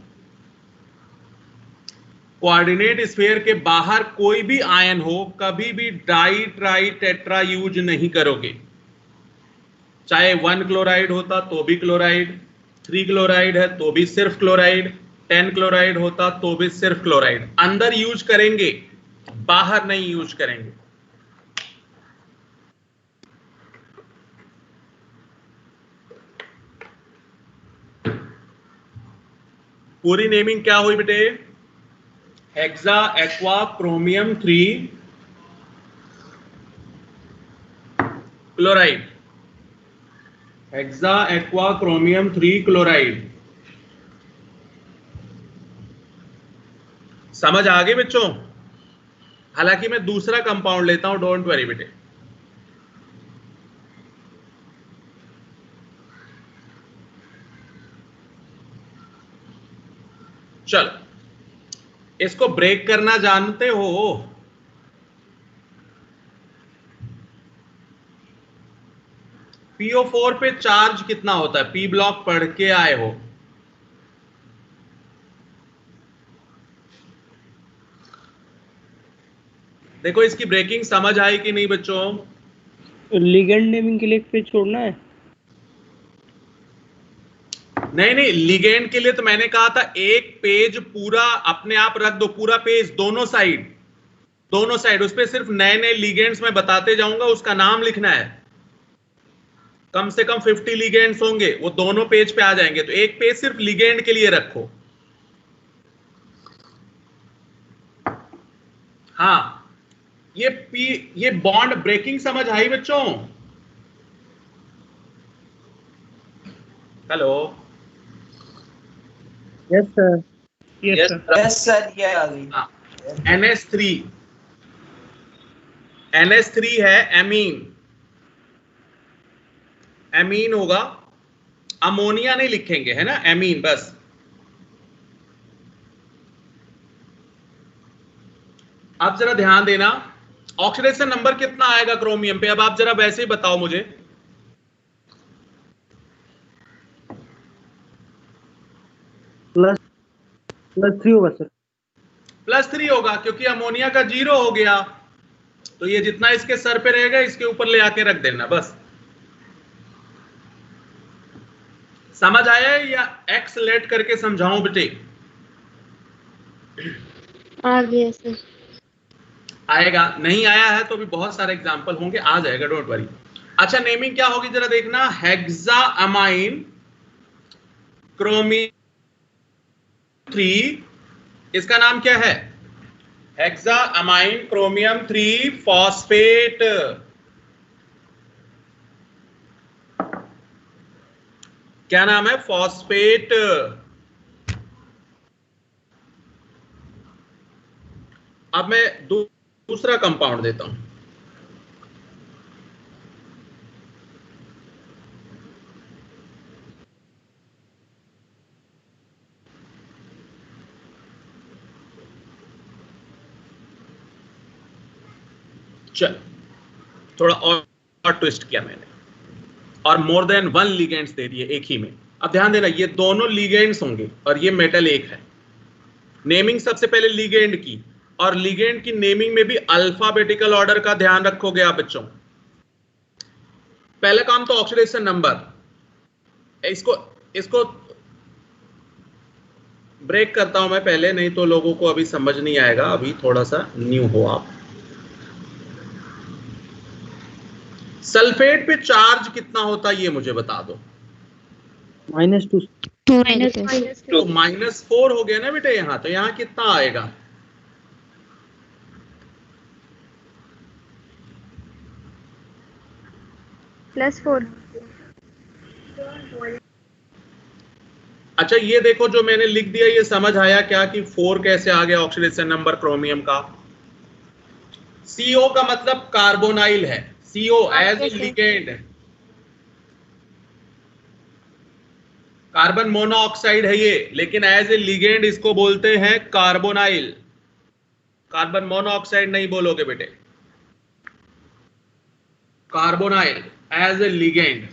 कोऑर्डिनेट स्फीयर के बाहर कोई भी आयन हो, कभी भी डाई ट्राई टेट्रा यूज नहीं करोगे। चाहे 1 क्लोराइड होता तो भी क्लोराइड, 3 क्लोराइड है तो भी सिर्फ क्लोराइड, 10 क्लोराइड होता तो भी सिर्फ क्लोराइड। अंदर यूज करेंगे, बाहर नहीं यूज करेंगे। पूरी नेमिंग क्या हुई बेटे? Hexa aqua chromium 3 chloride, hexa aqua chromium 3 chloride. समझ आ गई बच्चों? हालांकि मैं दूसरा कंपाउंड लेता हूं, डोंट वरी बेटे। चलो, इसको ब्रेक करना जानते हो? PO4 पे चार्ज कितना होता है? पी ब्लॉक पढ़ के आए हो? देखो इसकी ब्रेकिंग समझ आई कि नहीं बच्चों? लिगेंड नेमिंग के लिए एक पेज छोड़ना है। नहीं, लिगेंड के लिए तो मैंने कहा था एक पेज पूरा अपने आप रख दो, पूरा पेज, दोनों साइड, उस पे सिर्फ नए नए लिगेंड्स मैं बताते जाऊंगा, उसका नाम लिखना है। कम से कम 50 लिगेंड्स होंगे, वो दोनों पेज पे आ जाएंगे, तो एक पेज सिर्फ लिगेंड के लिए रखो। हाँ, ये बॉन्ड ब्रेकिंग समझ आई बच्चों? Hello, yes sir. Yes sir, ये आ गई। NH3 है एमीन, एमीन होगा, अमोनिया नहीं लिखेंगे, है ना, एमीन बस। अब जरा ध्यान देना, ऑक्सीडेशन नंबर कितना आएगा क्रोमियम पे? अब आप जरा वैसे ही बताओ मुझे। +3 होगा सर। +3 होगा, क्योंकि अमोनिया का 0 हो गया, तो ये जितना इसके सर पे रहेगा इसके ऊपर ले आके रख देना बस। समझ आया या एक्स लेट करके समझाऊं बेटे? आ गया सर। आएगा, नहीं आया है तो भी बहुत सारे एग्जांपल होंगे, आ जाएगा, डोंट वरी। अच्छा, नेमिंग क्या होगी जरा देखना, हेक्साअमाइन क्रोमियम 3, इसका नाम क्या है? हेक्साअमाइन क्रोमियम 3 फॉस्फेट। क्या नाम है? फॉस्फेट। अब मैं दूसरा कंपाउंड देता हूं। चल, थोड़ा और ट्विस्ट किया मैंने, और मोर देन 1 लिगेंड्स दे दिए एक ही में। अब ध्यान देना, ये दोनों लिगेंड्स होंगे और ये मेटल एक है। नेमिंग सबसे पहले लिगेंड की, और लिगेंड की नेमिंग में भी अल्फाबेटिकल ऑर्डर का ध्यान रखोगे आप बच्चों। पहला काम तो ऑक्सीडेशन नंबर, इसको ब्रेक करता हूं मैं पहले, नहीं तो लोगों को अभी समझ नहीं आएगा, अभी थोड़ा सा न्यू हो आप। सल्फेट पे चार्ज कितना होता है ये मुझे बता दो। -2 2 तो -4 हो गया ना बेटे यहां, तो यहां कितना आएगा? +4। अच्छा, ये देखो जो मैंने लिख दिया, ये समझ आया क्या कि 4 कैसे आ गया ऑक्सीडेशन नंबर क्रोमियम का? CO का मतलब कार्बोनाइल है, CO as a ligand, carbon monoxide है ये, लेकिन एज ए लिगेंड इसको बोलते हैं कार्बोनाइल। कार्बन मोनोऑक्साइड नहीं बोलोगे बेटे, carbonyl as a ligand.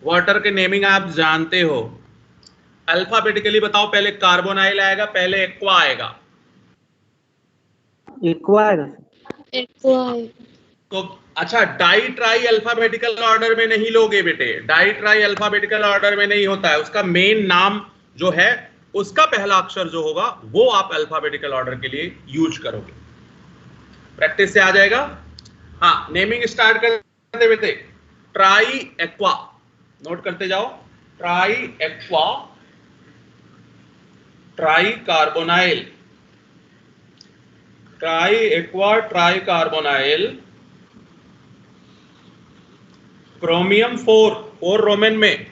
Water के नेमिंग आप जानते हो। अल्फाबेटिकली बताओ, पहले कार्बोनाइल आएगा, पहले एक्वा आएगा? एक्वा आएगा। तो अच्छा, डाई ट्राई अल्फाबेटिकल ऑर्डर में नहीं लोगे बेटे, डाई ट्राई अल्फाबेटिकल ऑर्डर में नहीं होता है। उसका मेन नाम जो है, उसका पहला अक्षर जो होगा वो आप अल्फाबेटिकल ऑर्डर के लिए यूज करोगे। प्रैक्टिस से आ जाएगा। हाँ, नेमिंग स्टार्ट कर दे बेटे। ट्राई एक्वा, नोट करते जाओ। Tri aqua, tri carbonyl, tri aqua, tri carbonyl, chromium 4 roman में,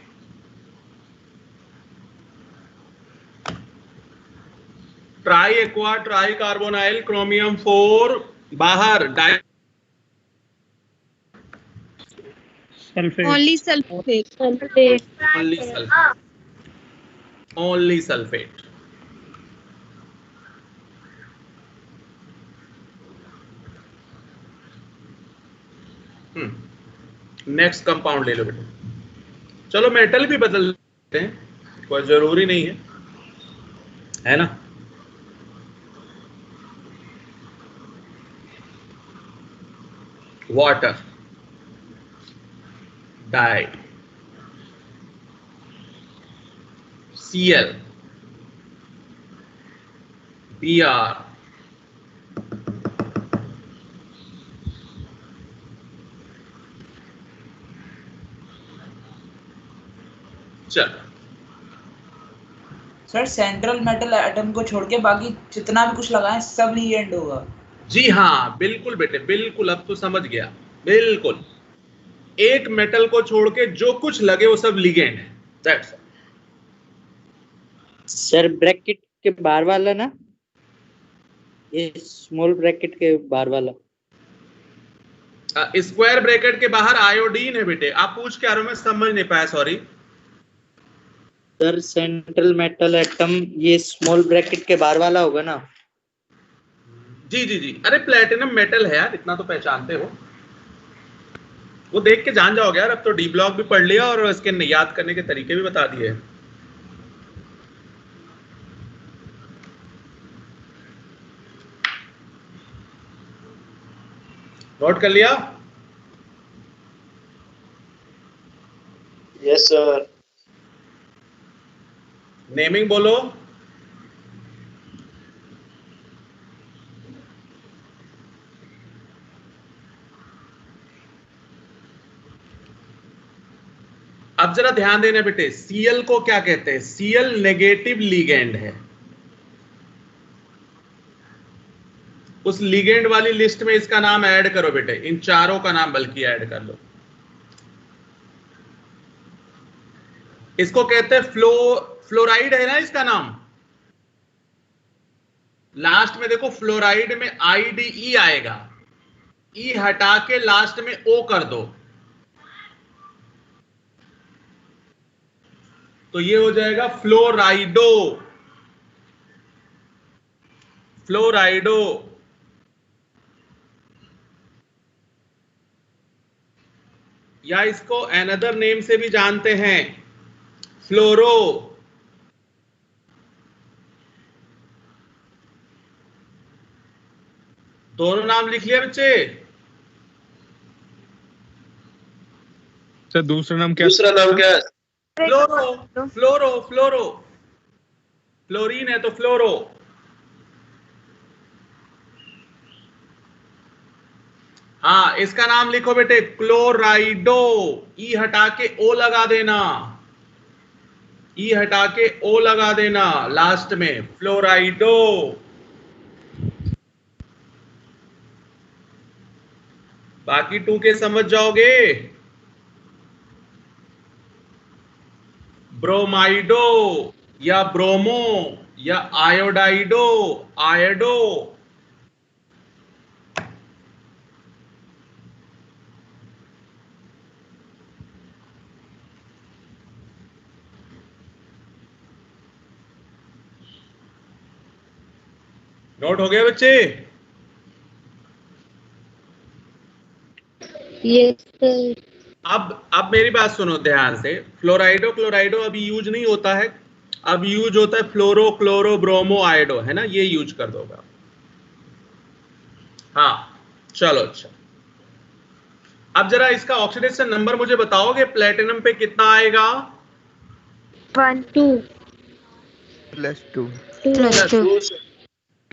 tri aqua, tri carbonyl, chromium 4 बाहर, di sulphate, only sulphate. Only sulphate. Next compound ले लो बेटे। चलो मेटल भी बदल देते हैं, कोई जरूरी नहीं है ना? वाटर, डाई, Cl, Br, चल। सर सेंट्रल मेटल एटम को छोड़ के बाकी जितना भी कुछ लगाएं सब लिगेंड होगा। जी हाँ, बिल्कुल बेटे, बिल्कुल, अब तो समझ गया, बिल्कुल। एक मेटल को छोड़ के जो कुछ लगे वो सब लिगेंड है। दैट्स सर ब्रैकेट के बाहर वाला ना, ये स्मॉल ब्रैकेट के बाहर वाला। स्क्वायर ब्रैकेट के बाहर आयोडीन है बेटे। आप पूछ क्या रहे हो, मैं समझ नहीं पाया, sorry. Sir central metal atom ये स्मॉल ब्रैकेट के बाहर वाला होगा ना? जी जी जी, अरे प्लेटिनम मेटल है यार, इतना तो पहचानते हो, वो देख के जान जाओगे यार। अब तो डी ब्लॉक भी पढ़ लिया और इसके याद करने के तरीके भी बता दिए। नोट कर लिया? Yes sir. नेमिंग बोलो। अब जरा ध्यान देना बेटे, Cl को क्या कहते हैं? Cl नेगेटिव लिगेंड है। उस लिगेंड वाली लिस्ट में इसका नाम ऐड करो बेटे, इन चारों का नाम बल्कि ऐड कर लो। इसको कहते हैं फ्लोराइड है ना इसका नाम। लास्ट में देखो फ्लोराइड में IDE आएगा, ई हटा के लास्ट में O कर दो, तो ये हो जाएगा फ्लोराइडो। फ्लोराइडो या इसको अनदर नेम से भी जानते हैं, फ्लोरो। दोनों नाम लिख लिया बच्चे? सर दूसरा नाम क्या? दूसरा नाम क्या है? फ्लोरो। फ्लोरो फ्लोरो, फ्लोरीन है तो फ्लोरो। हाँ, इसका नाम लिखो बेटे क्लोराइडो, ई हटा के ओ लगा देना, ई हटा के ओ लगा देना लास्ट में, फ्लोराइडो। बाकी 2 के समझ जाओगे। ब्रोमाइडो या ब्रोमो या आयोडाइडो, आयोडो। नोट हो गया बच्चे? Yes sir. अब मेरी बात सुनो ध्यान से। फ्लोराइडो क्लोराइडो अभी यूज नहीं होता है, अब यूज होता है फ्लोरो क्लोरो ब्रोमो आयोडो, है ना, ये यूज कर दोगा। हाँ चलो अच्छा, अब जरा इसका ऑक्सीडेशन नंबर मुझे बताओगे, प्लेटिनम पे कितना आएगा? 1 2 +2 +2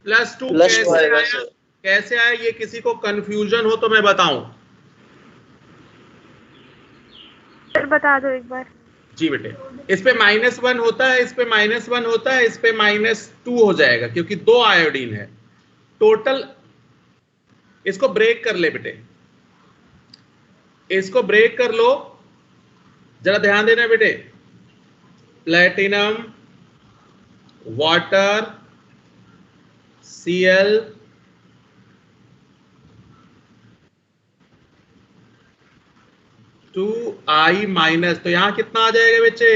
प्लस कैसे आएगा आया? सर। कैसे आया? ये किसी को कंफ्यूजन हो तो मैं बताऊं? सर बता दो एक बार। जी बेटे, इस पे -1 होता है, इस पे -1 होता है, इस पे -2 हो जाएगा क्योंकि 2 आयोडीन है टोटल। इसको ब्रेक कर ले बेटे, इसको ब्रेक कर लो, जरा ध्यान देना बेटे। प्लेटिनम, वाटर, Cl, -2I, तो यहां कितना आ जाएगा बच्चे?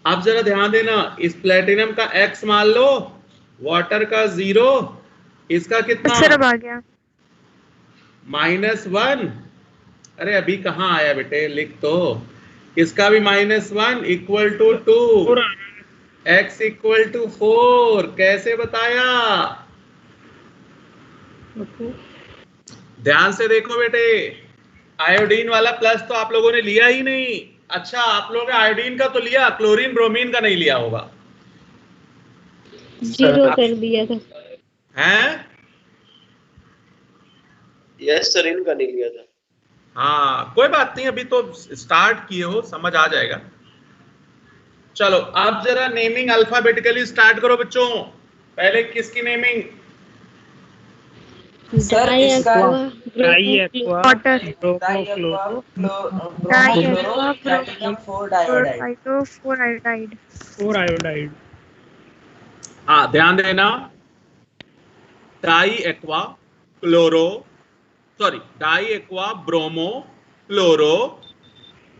अब जरा ध्यान देना, इस प्लेटिनम का X मान लो, वाटर का 0, इसका कितना? सर अब आ गया। -1। अरे अभी कहाँ आया बेटे, लिख तो। इसका भी -1 equal to 2, X equal to 4। कैसे बताया? ध्यान से देखो बेटे, आयोडीन वाला प्लस तो आप लोगों ने लिया ही नहीं। अच्छा, आप लोगों ने आयोडीन का तो लिया, क्लोरीन ब्रोमीन का नहीं लिया होगा। 0 कर दिया था। हैं? यस सर, इनका नहीं लिया था। हाँ कोई बात नहीं, अभी तो स्टार्ट किए हो, समझ आ जाएगा। चलो अब जरा नेमिंग अल्फाबेटिकली स्टार्ट करो बच्चों। पहले किसकी नेमिंग? सर इसका diaqua, water, bromo, platinum 4 diiodide. 4 iodide. 4 iodide. हाँ ध्यान देना, di aqua bromo chloro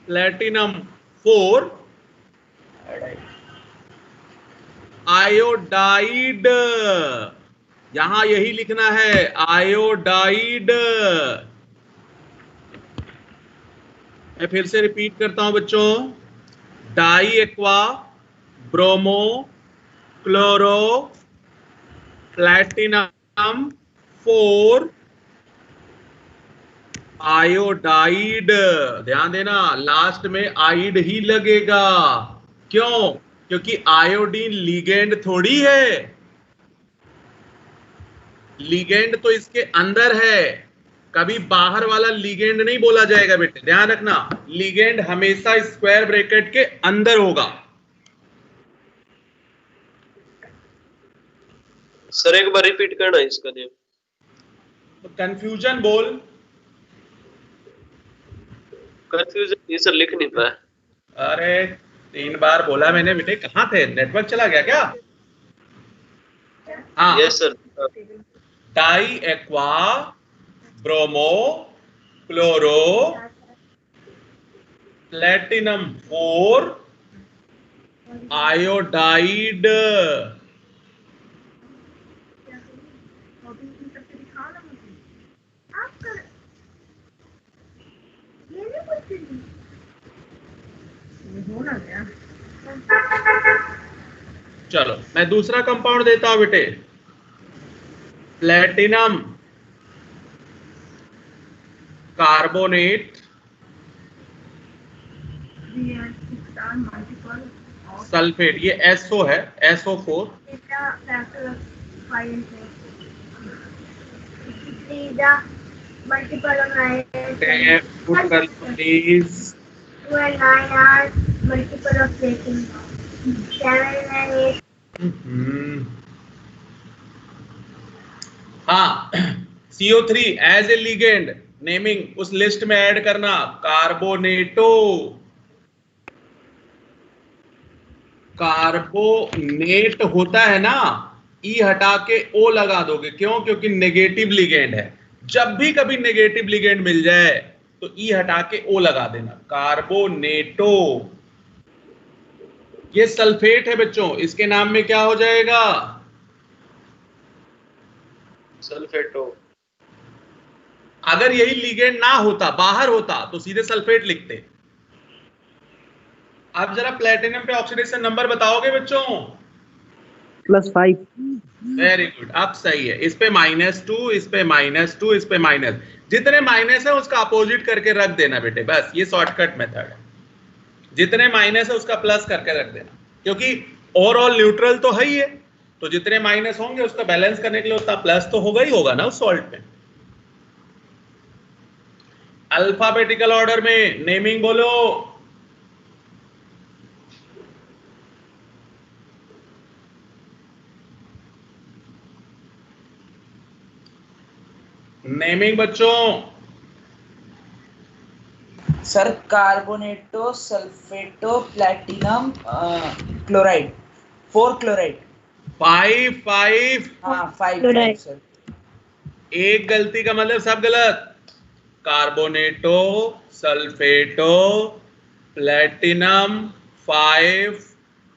platinum 4 iodide. यहां यही लिखना है, आयोडाइड। मैं फिर से रिपीट करता हूं बच्चों, di aqua bromo chloro platinum 4 iodide. ध्यान देना, लास्ट में आइड ही लगेगा। क्यों? क्योंकि आयोडीन लिगेंड थोड़ी है, लिगेंड तो इसके अंदर है, कभी बाहर वाला लिगेंड नहीं बोला जाएगा बेटे, ध्यान रखना। लिगेंड हमेशा स्क्वायर ब्रैकेट के अंदर होगा। सर एक बार रिपीट करना इसका नेम। तो कंफ्यूजन बोल। कंफ्यूजन ये सर लिख नहीं पाया। अरे 3 बार बोला मैंने बेटे, कहां थे? नेटवर्क चला गया क्या? हाँ, yes sir. Di aqua bromo chloro platinum 4 iodide. चलो मैं दूसरा कंपाउंड देता हूं बेटे, प्लैटिनम कार्बोनेट सल्फेट, ये SO है, SO4। multiple of 9 पुट कर लो please. 2 and 9 are multiple of 13. 7 and 8. हाँ, CO3 as a ligand, naming उस लिस्ट में ऐड करना, कार्बोनेटो। कार्बोनेट होता है ना, ई हटा के O लगा दोगे। क्यों? क्योंकि नेगेटिव लिगेंड है। जब भी कभी नेगेटिव लिगेंड मिल जाए तो ई हटा के O लगा देना, कार्बोनेटो। ये सल्फेट है बच्चों, इसके नाम में क्या हो जाएगा? सल्फेटो। अगर यही लिगेंड ना होता, बाहर होता, तो सीधे सल्फेट लिखते। आप जरा प्लेटिनम पे ऑक्सीडेशन नंबर बताओगे बच्चों? +5। वेरी गुड, अब सही है। इस पे -2, इस पे -2, इस पे माइनस, जितने माइनस है उसका अपोजिट करके रख देना बेटे, बस ये शॉर्टकट मेथड है। जितने माइनस है उसका प्लस करके रख देना, क्योंकि ओवरऑल न्यूट्रल तो है ही है, तो जितने माइनस होंगे उसका बैलेंस करने के लिए उतना प्लस तो होगा ही होगा ना उस सॉल्ट में। अल्फाबेटिकल ऑर्डर में नेमिंग बोलो। नेमिंग बच्चों। सर कार्बोनेटो सल्फेटो प्लैटिनम क्लोराइड 4 क्लोराइड 5 हाँ 5 क्लोराइड। सर। एक गलती का मतलब सब गलत। कार्बोनेटो सल्फेटो प्लैटिनम 5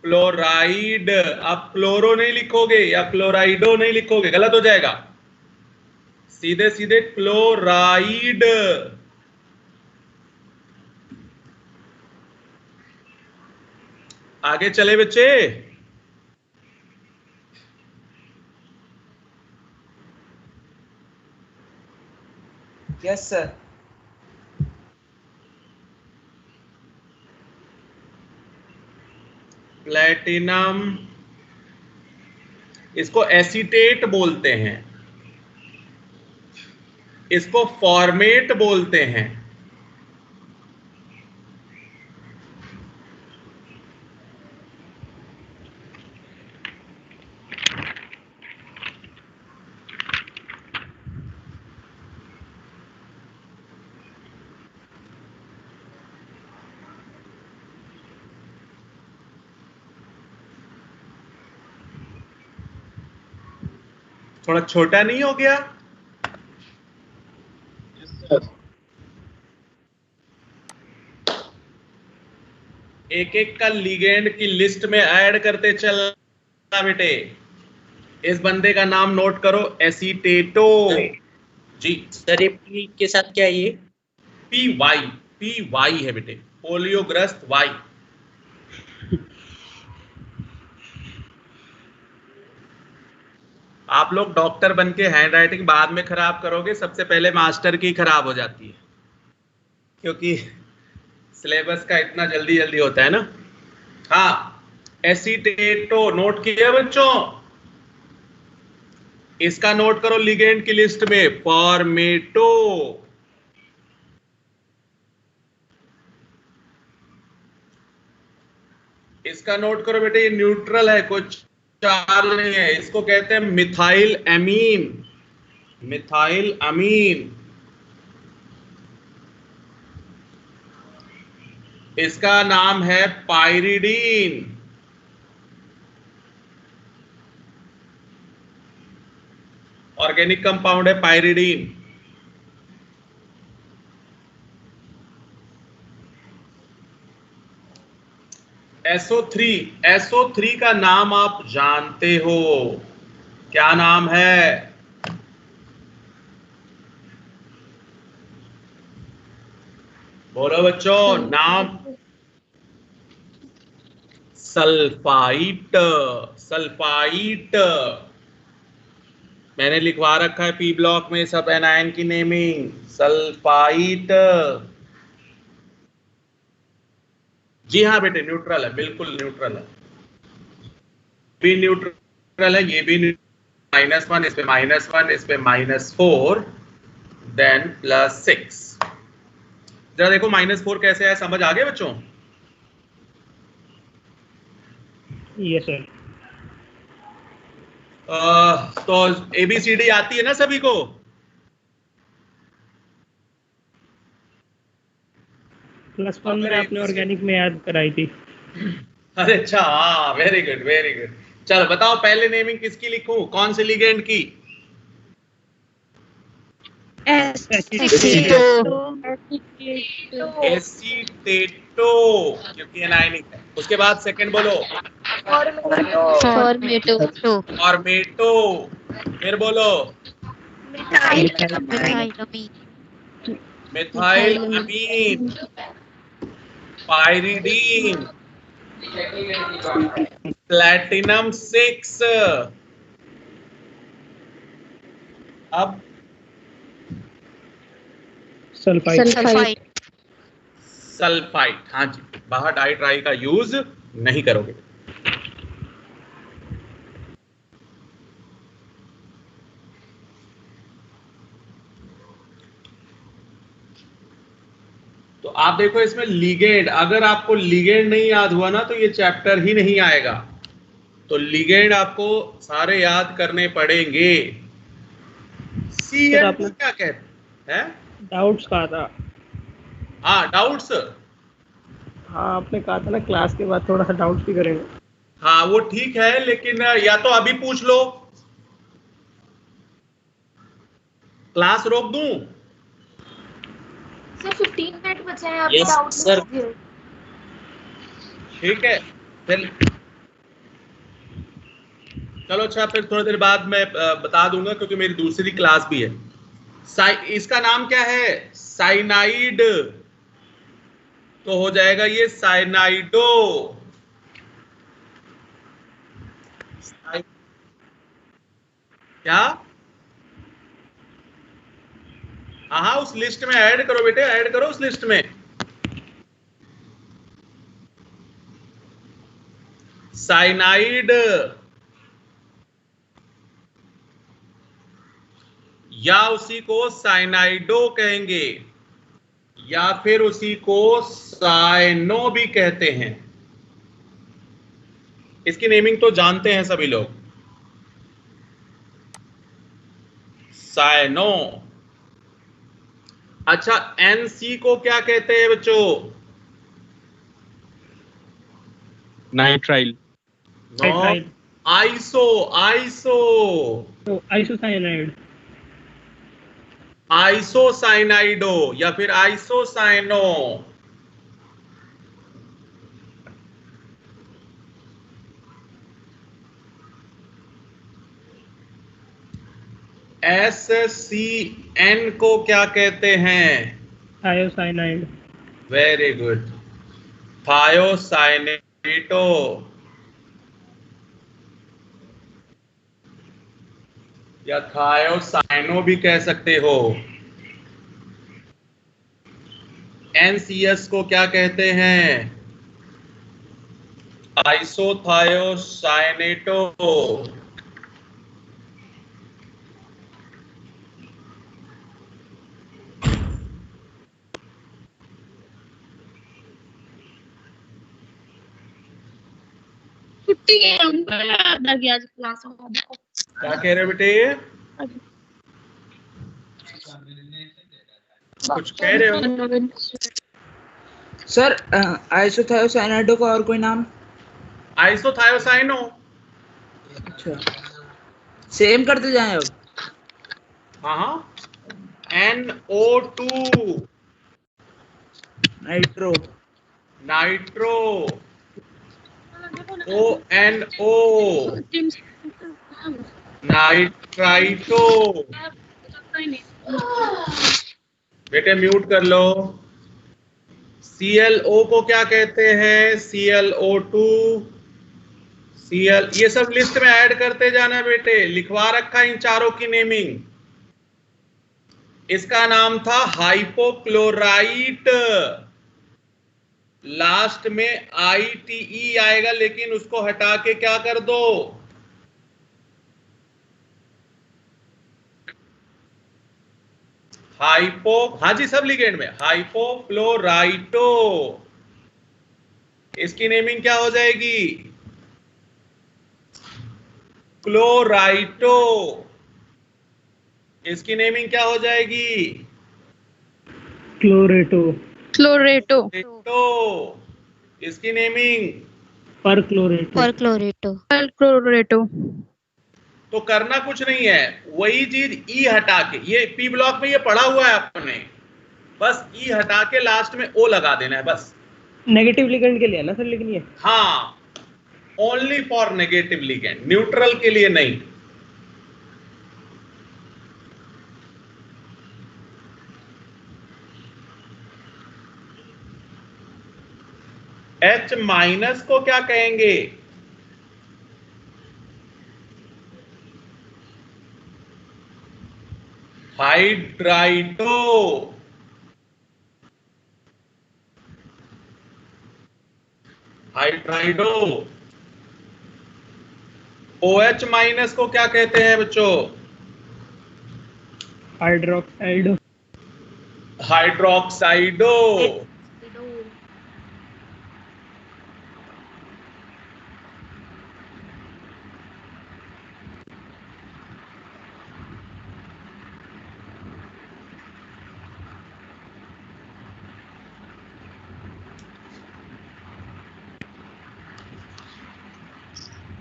क्लोराइड। अब क्लोरो नहीं लिखोगे या क्लोराइडो नहीं लिखोगे, गलत हो जाएगा। सीधे सीधे क्लोराइड। आगे चले बच्चे। Yes sir. प्लैटिनम, इसको एसीटेट बोलते हैं, इसको फॉर्मेट बोलते हैं। थोड़ा छोटा नहीं हो गया? एक एक का लिगेंड की लिस्ट में ऐड करते चलना बेटे। इस बंदे का नाम नोट करो, एसीटेटो। जी सर ये P के साथ क्या है ये? पी वाई है बेटे, पोलियोग्रस्त वाई। आप लोग डॉक्टर बन के हैंड राइटिंग बाद में खराब करोगे, सबसे पहले मास्टर की खराब हो जाती है, क्योंकि सिलेबस का इतना जल्दी जल्दी होता है ना। हाँ, एसीटेटो नोट किया बच्चों? इसका नोट करो लिगेंड की लिस्ट में, फॉर्मेटो। इसका नोट करो बेटे, ये न्यूट्रल है, कुछ चार्ज नहीं है, इसको कहते हैं मिथाइल एमीन। मिथाइल अमीन। इसका नाम है पायरिडीन। ऑर्गेनिक कंपाउंड है पायरिडीन। SO3 का नाम आप जानते हो, क्या नाम है? बोलो बच्चों नाम। सल्फाइट। सल्फाइट मैंने लिखवा रखा है पी ब्लॉक में सब एनायन की नेमिंग। सल्फाइट। जी हाँ बेटे, न्यूट्रल है, बिल्कुल न्यूट्रल है। भी न्यूट्रल है, ये भी -1, इस पे -1, इस पे -4, देन +6। जरा देखो -4 कैसे है, समझ आ गया बच्चों? Yes sir. तो ABCD आती है ना सभी को? +1 में आपने ऑर्गेनिक में याद कराई थी। अरे अच्छा, हाँ, वेरी गुड वेरी गुड। चलो बताओ पहले नेमिंग किसकी लिखूं, कौन से लिगेंड की? एसीटेटो, क्योंकि एनायनिक है। उसके बाद सेकंड बोलो। फॉर्मेटो। फिर बोलो मिथाइल अमीन। पायरिडीन। प्लैटिनम 6। अब सल्फाइड। सल्फाइड, हाँ जी, बाहर डाई ट्राई का यूज नहीं करोगे। तो आप देखो इसमें लिगेंड, अगर आपको लिगेंड नहीं याद हुआ ना तो ये चैप्टर ही नहीं आएगा। तो लिगेंड आपको सारे याद करने पड़ेंगे। CN2 क्या कहते हैं? डाउट्स कहा था। हाँ, डाउट्स। हाँ आपने कहा था ना क्लास के बाद थोड़ा सा डाउट्स भी करेंगे। हाँ वो ठीक है, लेकिन या तो अभी पूछ लो, क्लास रोक दूं? सर 15 मिनट बचे हैं, आप Yes, डाउट sir. लीजिए। ठीक है फिर चलो। अच्छा, फिर थोड़ी देर बाद मैं बता दूंगा, क्योंकि मेरी दूसरी क्लास भी है। इसका नाम क्या है? साइनाइड। तो हो जाएगा ये साइनाइडो। क्या? हाँ, उस लिस्ट में ऐड करो बेटे, ऐड करो उस लिस्ट में। साइनाइड, या उसी को साइनाइडो कहेंगे, या फिर उसी को साइनो भी कहते हैं। इसकी नेमिंग तो जानते हैं सभी लोग, साइनो। अच्छा, NC को क्या कहते हैं बच्चों? नाइट्राइल। नाइट्राइल। आइसो। आइसो। तो आइसोसाइनाइड। आइसोसाइनाइडो या फिर आइसोसाइनो। SCN को क्या कहते हैं? थायोसाइनाइड। Very good, thiocyanato. या थायोसाइनो भी कह सकते हो। NCS को क्या कहते हैं? आइसोथायोसाइनेटो। छुट्टी के आज क्लास में क्या कह रहे हो बेटे? कुछ कह रहे हो? सर आइसोथायोसाइनाइडो का और कोई नाम? आइसोथायोसाइनो। अच्छा, सेम करते जाएं अब। हाँ, NO2 nitro. Nitro. ONO nitrito. बेटे म्यूट कर लो। ClO को क्या कहते हैं? ClO2 ये सब लिस्ट में ऐड करते जाना बेटे। लिखवा रखा इन चारों की नेमिंग। इसका नाम था हाइपोक्लोराइट। लास्ट में ITE आएगा, लेकिन उसको हटा के क्या कर दो? हाँ जी, सब लिगेंड में हाइपोक्लोराइटो। इसकी नेमिंग क्या हो जाएगी? क्लोराइटो। इसकी नेमिंग क्या हो जाएगी? क्लोरेटो। क्लोरेटो। इसकी नेमिंग परक्लोरेटो। क्लोरेटो। तो करना कुछ नहीं है, वही चीज ई हटा के, ये पी ब्लॉक में ये पढ़ा हुआ है आपने, बस ई हटा के लास्ट में ओ लगा देना है बस। नेगेटिव लिगेंड के लिए ना सर, लेकिन ये हाँ, only for negative ligand, neutral के लिए नहीं। H माइनस को क्या कहेंगे? हाइड्राइडो। हाइड्राइडो। OH माइनस को क्या कहते हैं बच्चों? हाइड्रोक्साइडो। हाइड्रोक्साइडो।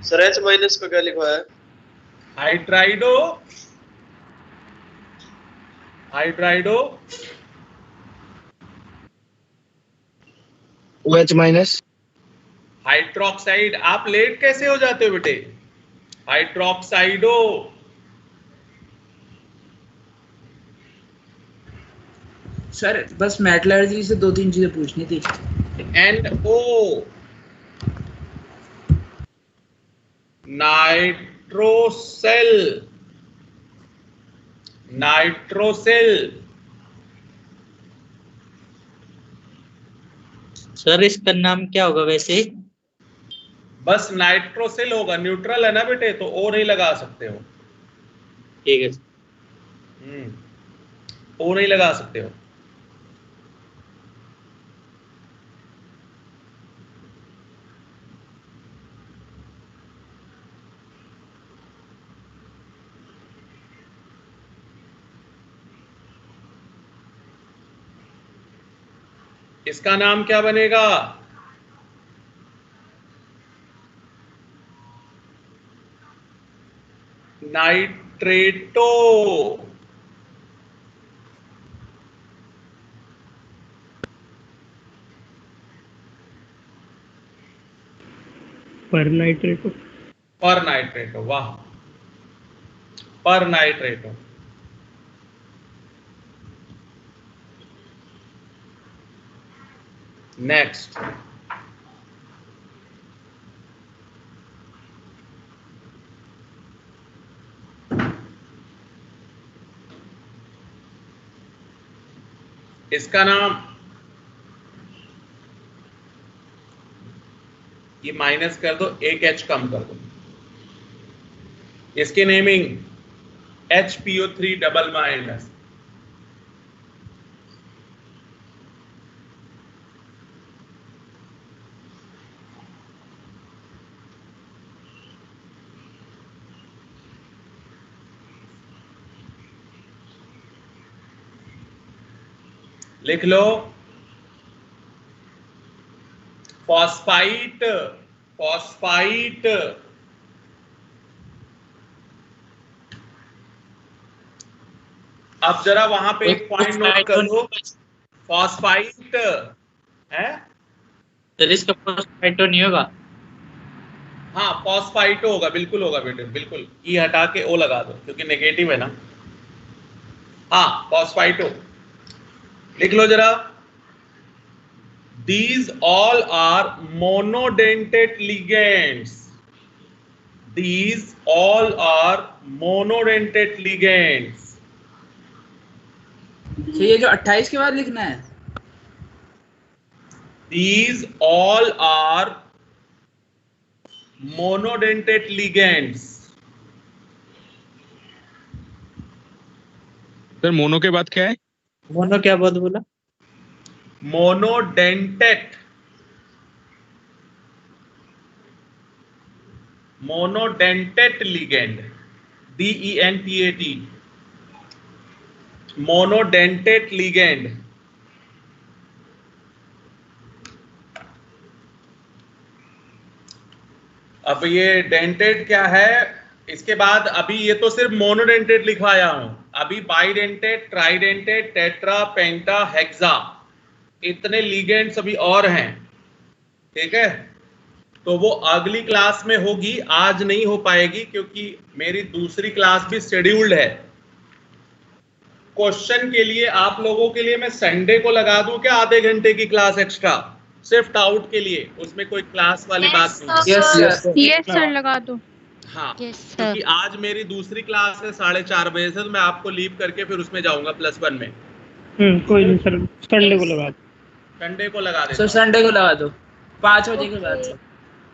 सर H माइनस को क्या लिखवाया है? हाइड्राइडो। हाइड्राइडो। OH minus. हाइड्रोक्साइड। आप लेट कैसे हो जाते हो बेटे? हाइड्रोक्साइडो। सर बस मेटलर्जी से 2-3 चीजें पूछनी थी। NO नाइट्रोसेल। नाइट्रोसेल। सर इसका नाम क्या होगा वैसे? बस नाइट्रोसेल होगा, न्यूट्रल है ना बेटे, तो ओ नहीं लगा सकते हो। ठीक है। ओ नहीं लगा सकते हो। इसका नाम क्या बनेगा? नाइट्रेटो। परनाइट्रेटो। पर नाइट्रेटो। वाह, पर नाइट्रेटो। नेक्स्ट, इसका नाम, ये माइनस कर दो, एक H कम कर दो, इसकी नेमिंग HPO3 डबल माइनस। लिख लो, फॉस्फाइट, फॉस्फाइट अब जरा वहां पे एक पॉइंट नोट कर लो, फॉस्फाइट है सर, इसका फॉस्फाइटो नहीं होगा? हाँ फॉस्फाइटो होगा, बिल्कुल होगा बेटे, बिल्कुल। ई हटा के ओ लगा दो क्योंकि नेगेटिव है ना। हाँ फॉस्फाइटो लिख लो जरा। These all are monodentate ligands. These all are monodentate ligands. तो ये जो 28 के बाद लिखना है, These all are monodentate ligands. Sir mono के बाद क्या है? मोनो क्या बात बोला? Monodentate. Monodentate ligand. DENTAT. Monodentate ligand. अब ये डेंटेट क्या है? इसके बाद अभी ये तो सिर्फ मोनोडेंटेट लिखवाया हूं, अभी बाइडेंटेट, ट्राइडेंटेट, टेट्रा, पेंटा, हेक्सा, इतने लिगेंड्स अभी और हैं। ठीक है, तो वो अगली क्लास में होगी, आज नहीं हो पाएगी क्योंकि मेरी दूसरी क्लास भी शेड्यूल्ड है। क्वेश्चन के लिए आप लोगों के लिए मैं संडे को लगा दूं क्या आधे घंटे की क्लास एक्स्ट्रा, सिर्फ डाउट के लिए, उसमें कोई क्लास वाली बात नहीं। यस सर, लगा दो। हाँ क्योंकि आज मेरी दूसरी क्लास है 4:30 बजे से, तो मैं आपको लीव करके फिर उसमें जाऊंगा +1 में। कोई नहीं सर, संडे को लगा दो। संडे को लगा दे सर संडे को लगा दो 5 बजे के बाद।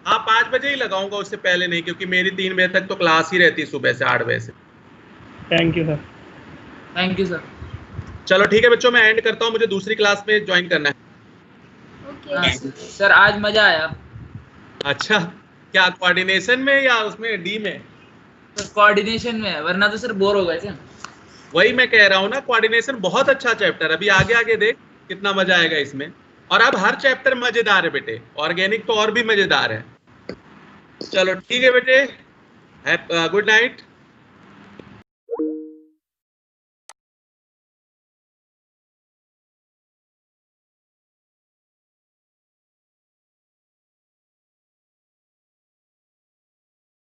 हाँ 5 बजे ही लगाऊंगा, उससे पहले नहीं, क्योंकि मेरी 3 बजे तक तो क्लास ही रहती है, सुबह से 8 बजे से। Thank you sir. Thank you sir. चलो ठीक है बच्चों, मैं एंड करता हूँ, मुझे दूसरी क्लास में ज्वाइन करना है। सर आज मजा आया। अच्छा, क्या कोऑर्डिनेशन में या उसमें डी में? सर कोऑर्डिनेशन में, वरना तो सर बोर हो गए थे। वही मैं कह रहा हूँ ना, कोऑर्डिनेशन बहुत अच्छा चैप्टर, अभी आगे आगे देख कितना मजा आएगा इसमें। और अब हर चैप्टर मजेदार है बेटे, ऑर्गेनिक तो और भी मजेदार है। चलो ठीक है बेटे, गुड नाइट।